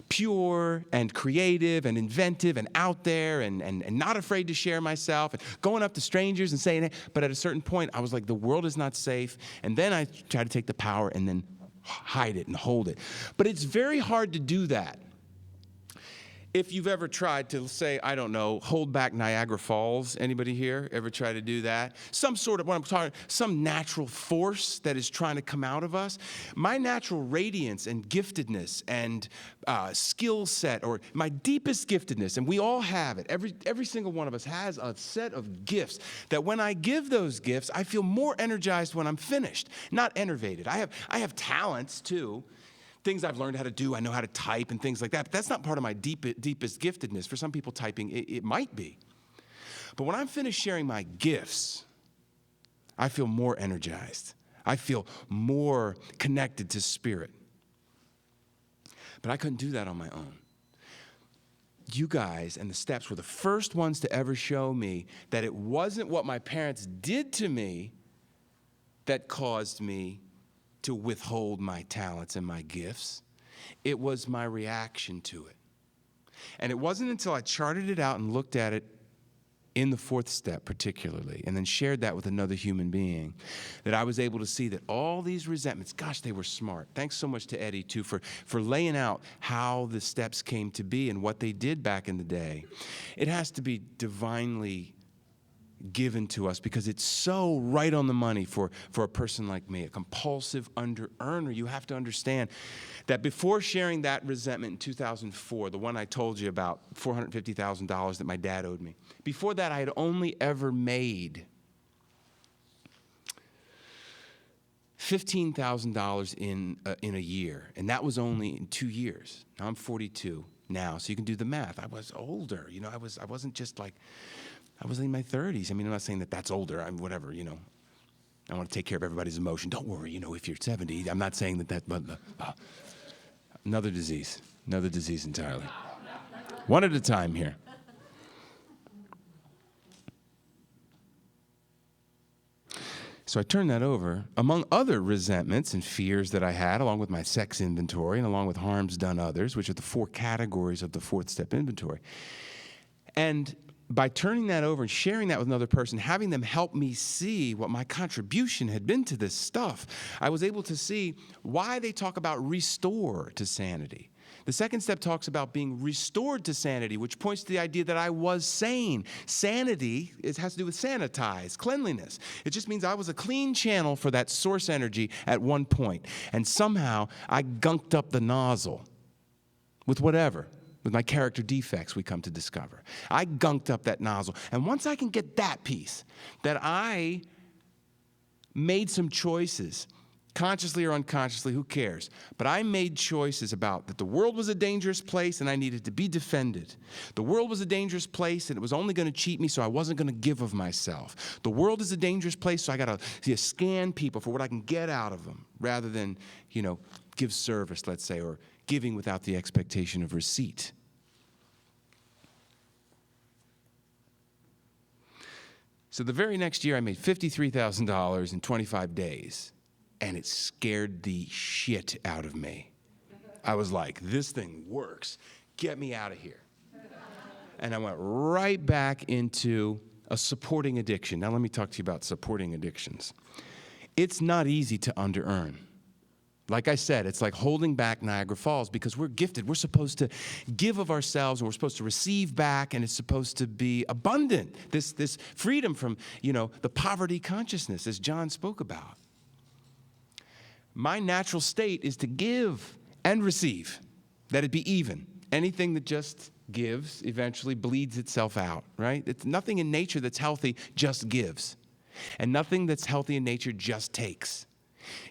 pure and creative and inventive and out there and not afraid to share myself and going up to strangers and saying, hey, but at a certain point, I was like, the world is not safe. And then I tried to take the power and then hide it and hold it. But it's very hard to do that. If you've ever tried to say, I don't know, hold back Niagara Falls, anybody here ever try to do that? Some sort of, what I'm talking, some natural force that is trying to come out of us. My natural radiance and giftedness and skill set, or my deepest giftedness, and we all have it. Every single one of us has a set of gifts that when I give those gifts, I feel more energized when I'm finished, not enervated. I have talents too. Things I've learned how to do, I know how to type and things like that, but that's not part of my deepest giftedness. For some people, typing, it might be. But when I'm finished sharing my gifts, I feel more energized. I feel more connected to spirit. But I couldn't do that on my own. You guys and the steps were the first ones to ever show me that it wasn't what my parents did to me that caused me to withhold my talents and my gifts. It was my reaction to it. And it wasn't until I charted it out and looked at it in the fourth step particularly, and then shared that with another human being, that I was able to see that all these resentments, gosh, they were smart. Thanks so much to Eddie, too, for laying out how the steps came to be and what they did back in the day. It has to be divinely given to us because it's so right on the money for a person like me, a compulsive under-earner. You have to understand that before sharing that resentment in 2004, the one I told you about, $450,000 that my dad owed me, before that I had only ever made $15,000 in a year, and that was only in 2 years. Now I'm 42 now, so you can do the math. I was older, you know. I wasn't just like, I was in my 30s. I mean, I'm not saying that that's older. I'm whatever, you know. I want to take care of everybody's emotion. Don't worry, you know, if you're 70, I'm not saying that, but another disease entirely. One at a time here. So I turned that over, among other resentments and fears that I had, along with my sex inventory and along with harms done others, which are the 4 categories of the 4th step inventory. And by turning that over and sharing that with another person, having them help me see what my contribution had been to this stuff, I was able to see why they talk about restore to sanity. The second step talks about being restored to sanity, which points to the idea that I was sane. Sanity, it has to do with sanitize, cleanliness. It just means I was a clean channel for that source energy at one point. And somehow I gunked up the nozzle with whatever. With my character defects, we come to discover. I gunked up that nozzle. And once I can get that piece, that I made some choices, consciously or unconsciously, who cares? But I made choices about that the world was a dangerous place and I needed to be defended. The world was a dangerous place and it was only going to cheat me, so I wasn't going to give of myself. The world is a dangerous place, so I got to scan people for what I can get out of them rather than, you know, give service, let's say, or giving without the expectation of receipt. So the very next year, I made $53,000 in 25 days, and it scared the shit out of me. I was like, this thing works. Get me out of here. And I went right back into a supporting addiction. Now let me talk to you about supporting addictions. It's not easy to under-earn. Like I said, it's like holding back Niagara Falls because we're gifted. We're supposed to give of ourselves and we're supposed to receive back, and it's supposed to be abundant. This freedom from, you know, the poverty consciousness, as John spoke about. My natural state is to give and receive, that it be even. Anything that just gives eventually bleeds itself out, right? It's nothing in nature that's healthy just gives. And nothing that's healthy in nature just takes.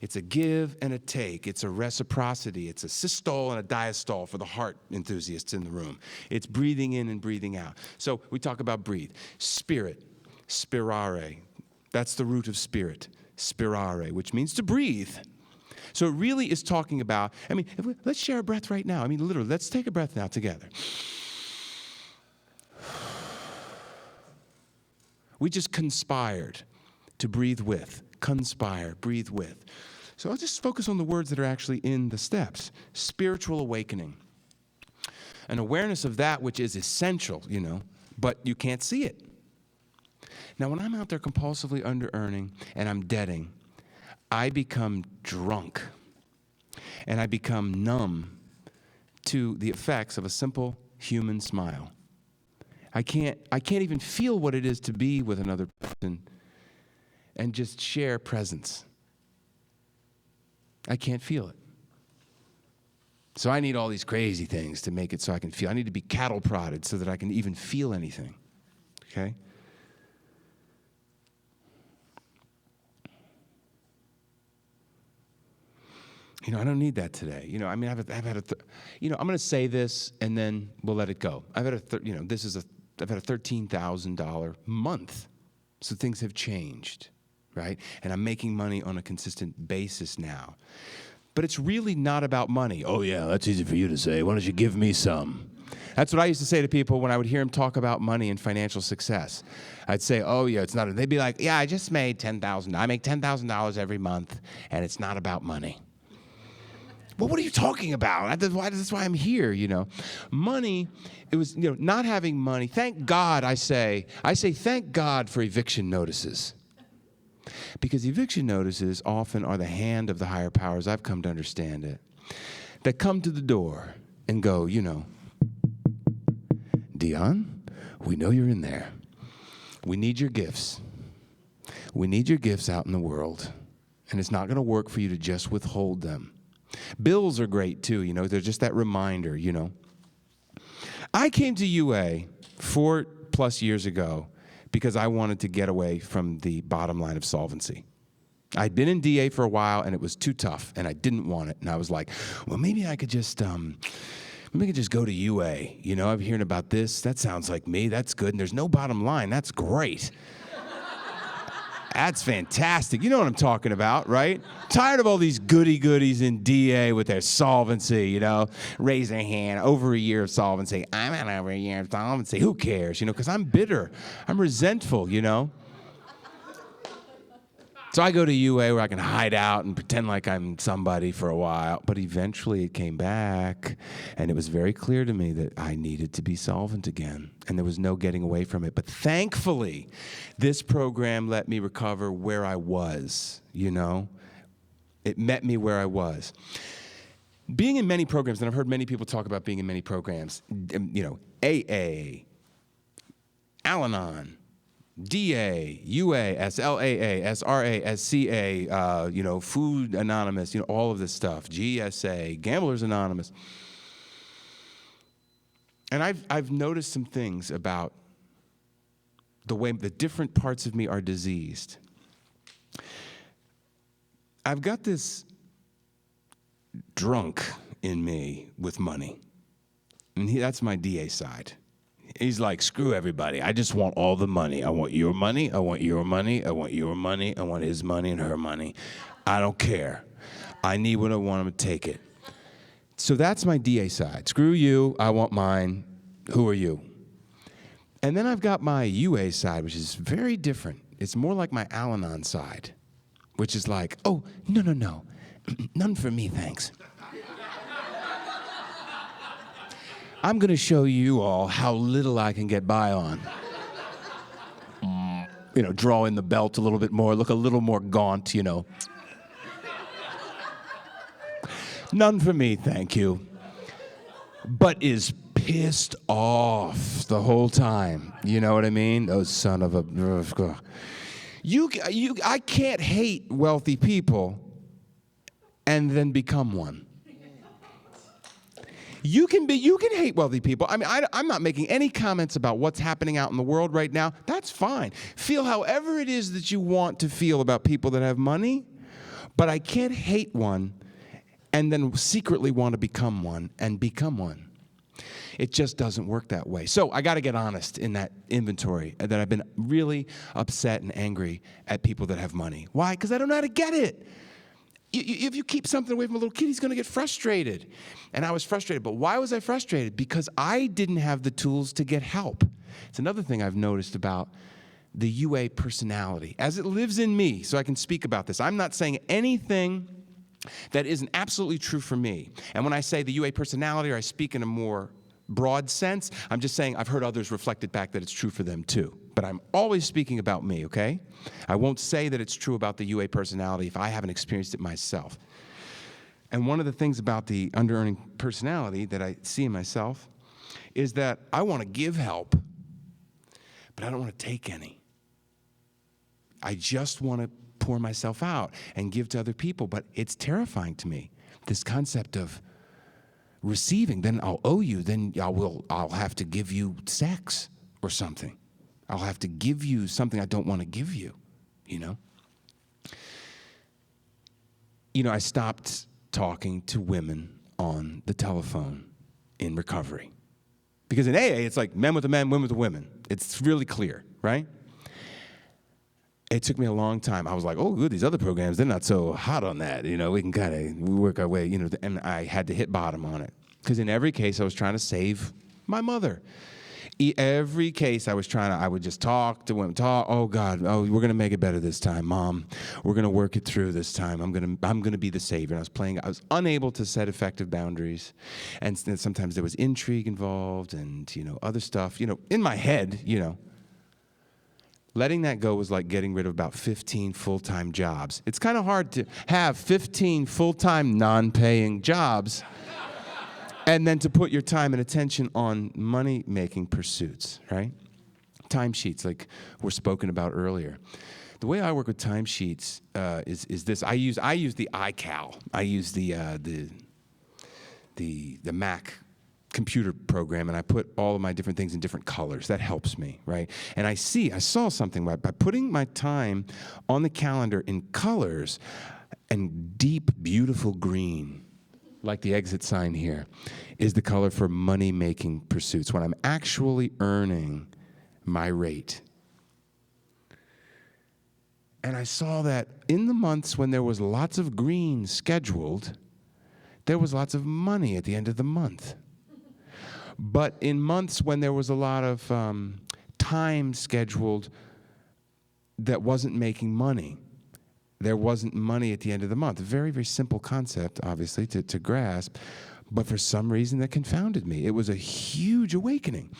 It's a give and a take. It's a reciprocity. It's a systole and a diastole for the heart enthusiasts in the room. It's breathing in and breathing out. So we talk about breathe. Spirit, spirare. That's the root of spirit, spirare, which means to breathe. So it really is talking about, let's share a breath right now. Literally, let's take a breath now together. We just conspired to breathe with. Conspire, breathe with. So I'll just focus on the words that are actually in the steps. Spiritual awakening. An awareness of that which is essential, you know, but you can't see it. Now, when I'm out there compulsively under-earning and I'm debting, I become drunk and I become numb to the effects of a simple human smile. I can't even feel what it is to be with another person and just share presence. I can't feel it. So I need all these crazy things to make it so I can feel. I need to be cattle prodded so that I can even feel anything. Okay? You know, I don't need that today. You know, I've had I'm going to say this and then we'll let it go. I've had a $13,000 month. So things have changed, right? And I'm making money on a consistent basis now. But it's really not about money. Oh, yeah, that's easy for you to say. Why don't you give me some? That's what I used to say to people when I would hear them talk about money and financial success. I'd say, oh, yeah, it's not. They'd be like, yeah, I just made $10,000. I make $10,000 every month, and it's not about money. Well, what are you talking about? That's why I'm here, you know. Money, it was, you know, not having money. Thank God, I say thank God for eviction notices. Because eviction notices often are the hand of the higher powers, I've come to understand it, that come to the door and go, you know, Dion, we know you're in there. We need your gifts. We need your gifts out in the world. And it's not going to work for you to just withhold them. Bills are great too, you know, they're just that reminder, you know. I came to UA 4+ years ago because I wanted to get away from the bottom line of solvency. I'd been in DA for a while and it was too tough and I didn't want it. And I was like, well, maybe I could just go to UA. You know, I'm hearing about this. That sounds like me. That's good. And there's no bottom line. That's great. That's fantastic. You know what I'm talking about, right? Tired of all these goodies in DA with their solvency, you know. Raise their hand, over a year of solvency. I'm at over a year of solvency. Who cares, you know, because I'm bitter. I'm resentful, you know. So I go to UA where I can hide out and pretend like I'm somebody for a while. But eventually it came back, and it was very clear to me that I needed to be solvent again, and there was no getting away from it. But thankfully, this program let me recover where I was, you know. It met me where I was. Being in many programs, and I've heard many people talk about being in many programs, you know, AA, Al-Anon, DA, UA, SLAA, SRA, SCA, you know, Food Anonymous, you know, all of this stuff, GSA, Gamblers Anonymous. And I've noticed some things about the way the different parts of me are diseased. I've got this drunk in me with money, and that's my DA side. He's like, screw everybody. I just want all the money. I want your money. I want your money. I want your money. I want his money and her money. I don't care. I need what I want. I'm going to take it. So that's my DA side. Screw you. I want mine. Who are you? And then I've got my UA side, which is very different. It's more like my Al-Anon side, which is like, oh, no. None for me, thanks. I'm going to show you all how little I can get by on. You know, draw in the belt a little bit more, look a little more gaunt, you know. None for me, thank you. But is pissed off the whole time. You know what I mean? Oh, son of a... I can't hate wealthy people and then become one. You can hate wealthy people. I mean, I'm not making any comments about what's happening out in the world right now. That's fine. Feel however it is that you want to feel about people that have money, but I can't hate one and then secretly want to become one and become one. It just doesn't work that way. So I got to get honest in that inventory that I've been really upset and angry at people that have money. Why? Because I don't know how to get it. If you keep something away from a little kid, he's going to get frustrated. And I was frustrated. But why was I frustrated? Because I didn't have the tools to get help. It's another thing I've noticed about the UA personality, as it lives in me, so I can speak about this. I'm not saying anything that isn't absolutely true for me. And when I say the UA personality, or I speak in a more broad sense, I'm just saying I've heard others reflect it back that it's true for them too. But I'm always speaking about me, okay? I won't say that it's true about the UA personality if I haven't experienced it myself. And one of the things about the under-earning personality that I see in myself is that I want to give help, but I don't want to take any. I just want to pour myself out and give to other people, but it's terrifying to me, this concept of receiving. Then I'll owe you, then I'll have to give you sex or something. I'll have to give you something I don't want to give you, you know? You know, I stopped talking to women on the telephone in recovery. Because in AA, it's like men with the men, women with the women. It's really clear, right? It took me a long time. I was like, oh, good, these other programs, they're not so hot on that. You know, we can kind of work our way, you know, and I had to hit bottom on it. Because in every case, I was trying to save my mother. Every case I would just talk to women, oh God, oh, we're gonna make it better this time, Mom. We're gonna work it through this time. I'm gonna be the savior. And I was unable to set effective boundaries. And sometimes there was intrigue involved and, you know, other stuff, you know, in my head, you know. Letting that go was like getting rid of about 15 full-time jobs. It's kind of hard to have 15 full-time non-paying jobs and then to put your time and attention on money-making pursuits, right? Timesheets, like were spoken about earlier. The way I work with timesheets is this. I use the iCal. I use the Mac computer program, and I put all of my different things in different colors. That helps me, right? And I saw something by putting my time on the calendar in colors and deep, beautiful green, like the exit sign here, is the color for money-making pursuits, when I'm actually earning my rate. And I saw that in the months when there was lots of green scheduled, there was lots of money at the end of the month. But in months when there was a lot of time scheduled that wasn't making money, there wasn't money at the end of the month. A very, very simple concept, obviously, to grasp, but for some reason that confounded me. It was a huge awakening.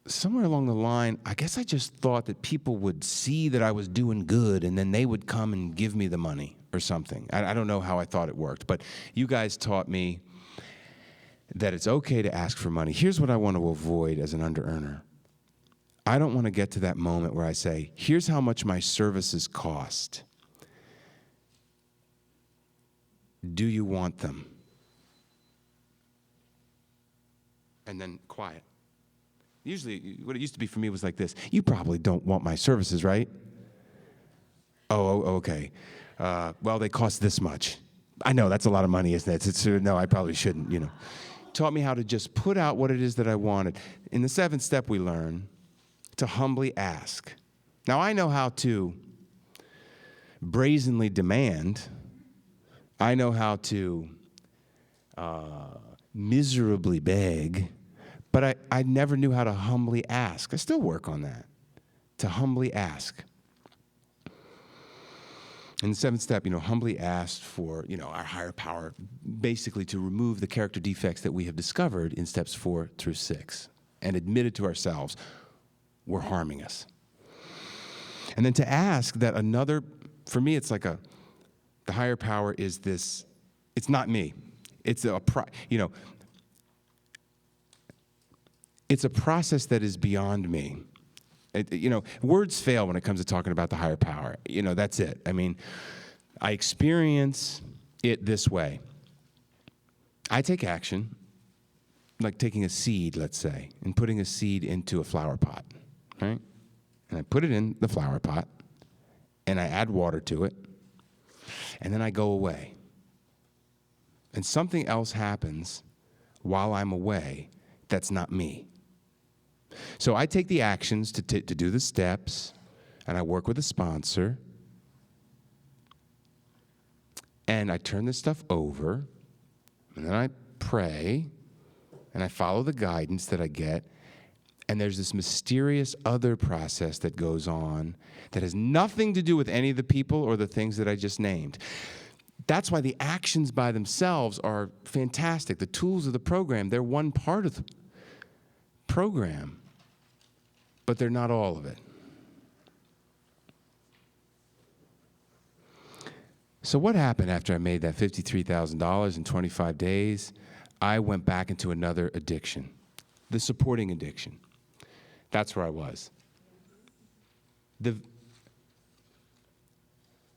Somewhere along the line, I guess I just thought that people would see that I was doing good and then they would come and give me the money or something. I don't know how I thought it worked, but you guys taught me that it's okay to ask for money. Here's what I want to avoid as an under-earner. I don't want to get to that moment where I say, here's how much my services cost. Do you want them? And then quiet. Usually, what it used to be for me was like this. You probably don't want my services, right? Oh, okay. Well, they cost this much. I know, that's a lot of money, isn't it? No, I probably shouldn't, you know. Taught me how to just put out what it is that I wanted. In the 7th step, we learn to humbly ask. Now, I know how to brazenly demand. I know how to miserably beg. But I never knew how to humbly ask. I still work on that, to humbly ask. In the 7th step, you know, humbly asked for, you know, our higher power, basically to remove the character defects that we have discovered in steps 4 through 6, and admitted to ourselves we're harming us. And then to ask that another, for me, it's like the higher power is this, it's not me. It's it's a process that is beyond me. Words fail when it comes to talking about the higher power. That's it. I mean, I experience it this way. I take action, like taking a seed, let's say, and putting a seed into a flower pot, right? And I put it in the flower pot, and I add water to it, and then I go away. And something else happens while I'm away that's not me. So I take the actions to do the steps, and I work with a sponsor, and I turn this stuff over, and then I pray, and I follow the guidance that I get, and there's this mysterious other process that goes on that has nothing to do with any of the people or the things that I just named. That's why the actions by themselves are fantastic. The tools of the program, they're one part of the program, but they're not all of it. So what happened after I made that $53,000 in 25 days? I went back into another addiction, the supporting addiction. That's where I was.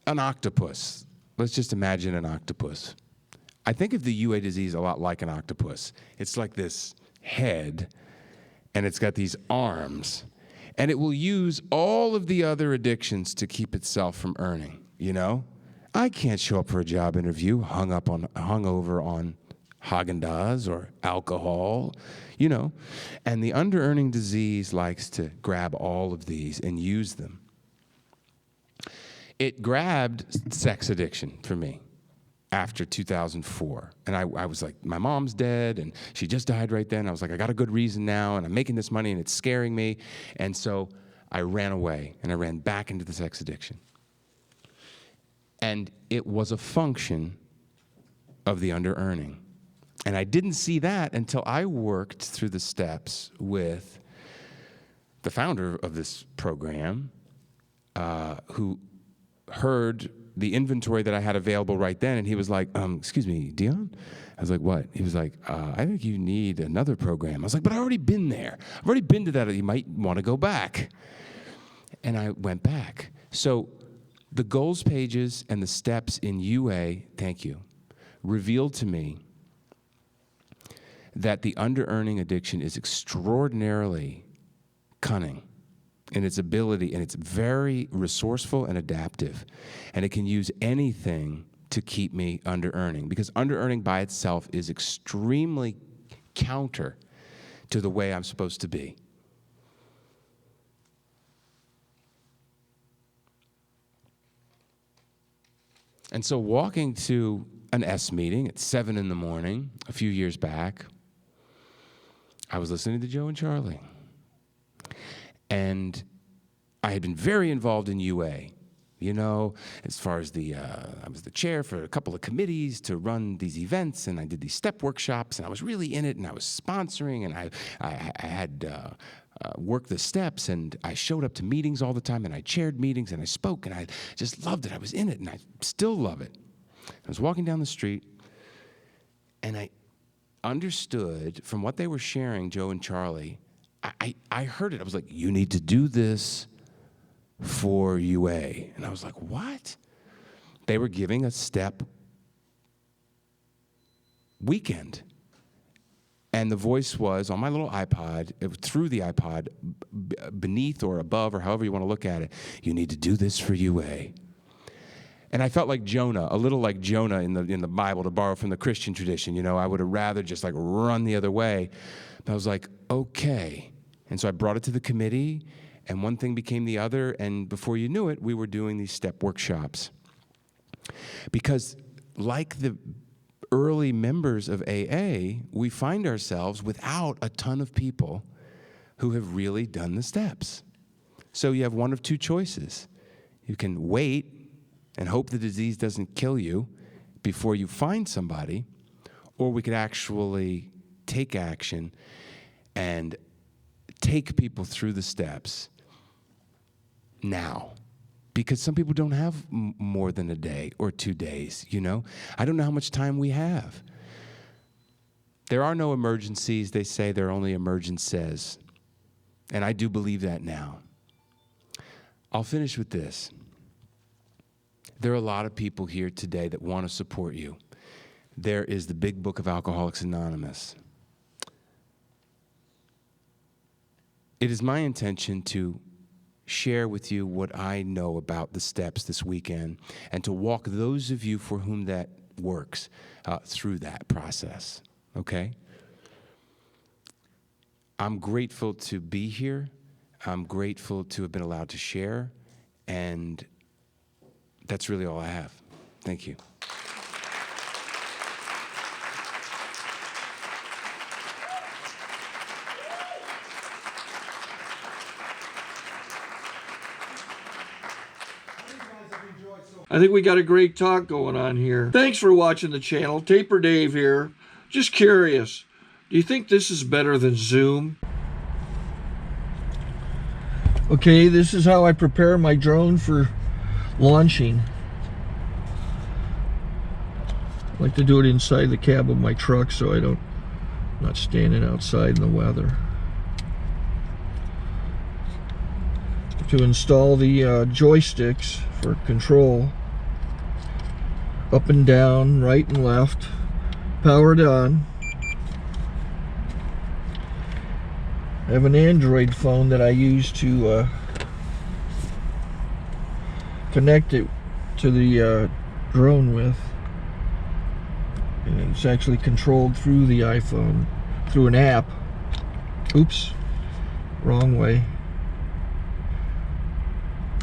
An octopus. Let's just imagine an octopus. I think of the UA disease a lot like an octopus. It's like this head, and it's got these arms, and it will use all of the other addictions to keep itself from earning, I can't show up for a job interview hung over on Haagen-Dazs or alcohol, you know. And the under-earning disease likes to grab all of these and use them. It grabbed sex addiction for me after 2004. And I was like, my mom's dead, and she just died right then. I was like, I got a good reason now, and I'm making this money, and it's scaring me. And so I ran away, and I ran back into the sex addiction. And it was a function of the under-earning. And I didn't see that until I worked through the steps with the founder of this program, who heard the inventory that I had available right then, and he was like, excuse me, Dion? I was like, what? He was like, I think you need another program. I was like, but I've already been there. I've already been to that. You might want to go back. And I went back. So the goals pages and the steps in UA, thank you, revealed to me that the under-earning addiction is extraordinarily cunning in its ability, and it's very resourceful and adaptive. And it can use anything to keep me under-earning, because under-earning by itself is extremely counter to the way I'm supposed to be. And so walking to an S meeting at 7 in the morning a few years back, I was listening to Joe and Charlie. And I had been very involved in UA, you know, as far as I was the chair for a couple of committees to run these events, and I did these step workshops, and I was really in it, and I was sponsoring, and I had worked the steps, and I showed up to meetings all the time, and I chaired meetings, and I spoke, and I just loved it. I was in it, and I still love it. I was walking down the street, and I understood from what they were sharing, Joe and Charlie, I heard it. I was like, you need to do this for UA. And I was like, what? They were giving a step weekend. And the voice was on my little iPod, through the iPod, beneath or above or however you want to look at it, you need to do this for UA. And I felt like Jonah, a little like Jonah in the Bible, to borrow from the Christian tradition. You know, I would have rather just like run the other way. But I was like, okay. And so I brought it to the committee, and one thing became the other, and before you knew it, we were doing these step workshops. Because like the early members of AA, we find ourselves without a ton of people who have really done the steps. So you have one of two choices. You can wait and hope the disease doesn't kill you before you find somebody, or we could actually take action and take people through the steps now. Because some people don't have more than a day or 2 days, you know? I don't know how much time we have. There are no emergencies. They say there are only emergencies. And I do believe that now. I'll finish with this. There are a lot of people here today that want to support you. There is the big book of Alcoholics Anonymous. It is my intention to share with you what I know about the steps this weekend, and to walk those of you for whom that works through that process, okay? I'm grateful to be here. I'm grateful to have been allowed to share, and that's really all I have. Thank you. I think we got a great talk going on here. Thanks for watching the channel. Taper Dave here. Just curious, do you think this is better than Zoom? Okay, this is how I prepare my drone for launching. I like to do it inside the cab of my truck so I'm not standing outside in the weather. To install the joysticks for control, up and down, right and left, powered on. I have an Android phone that I use to connect it to the drone with. And it's actually controlled through the iPhone, through an app. Oops, wrong way.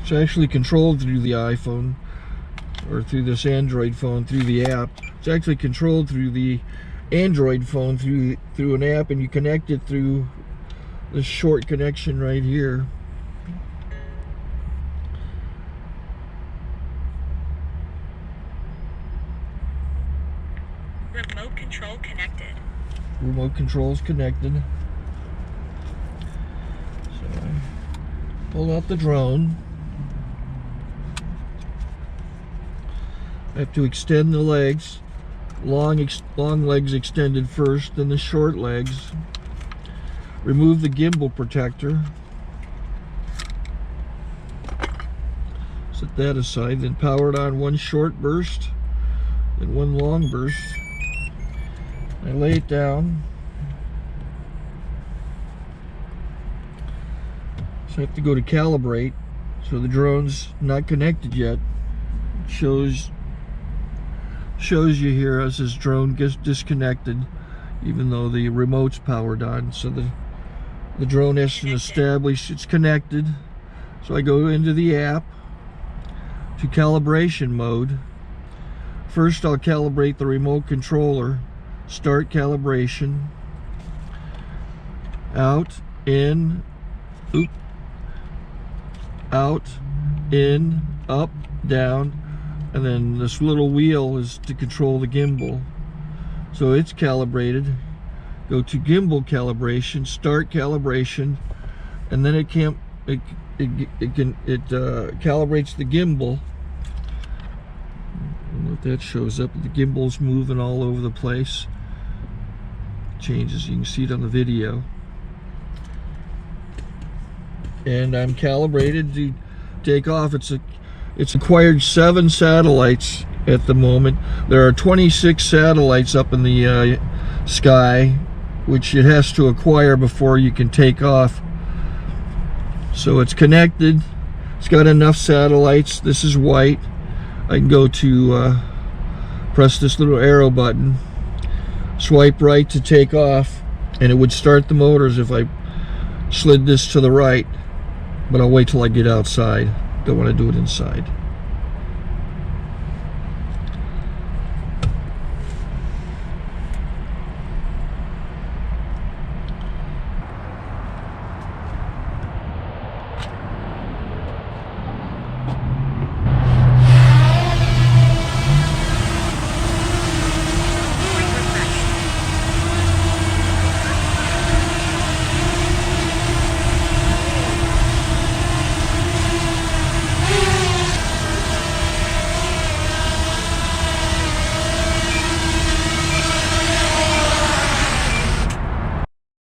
It's actually controlled through the iPhone, or through this Android phone, through the app. It's actually controlled through the Android phone, through an app, and you connect it through this short connection right here. Remote control connected. Remote control's connected. So I pull out the drone. I have to extend the legs. Long legs extended first, then the short legs. Remove the gimbal protector. Set that aside, then power it on one short burst, then one long burst. I lay it down. So I have to go to calibrate. So the drone's not connected yet. It shows you here as this drone gets disconnected, even though the remote's powered on. So the drone has to establish it's connected. So I go into the app to calibration mode. First I'll calibrate the remote controller. Start calibration. Out, in, out, in, up, down, and then this little wheel is to control the gimbal. So it's calibrated. Go to gimbal calibration, start calibration, and then it calibrates the gimbal. And if that shows up, the gimbal's moving all over the place. Changes, you can see it on the video. And I'm calibrated to take off. It's acquired 7 satellites at the moment. There are 26 satellites up in the sky, which it has to acquire before you can take off. So it's connected. It's got enough satellites. This is white. I can go to press this little arrow button, swipe right to take off, and it would start the motors if I slid this to the right. But I'll wait till I get outside. Don't want to do it inside.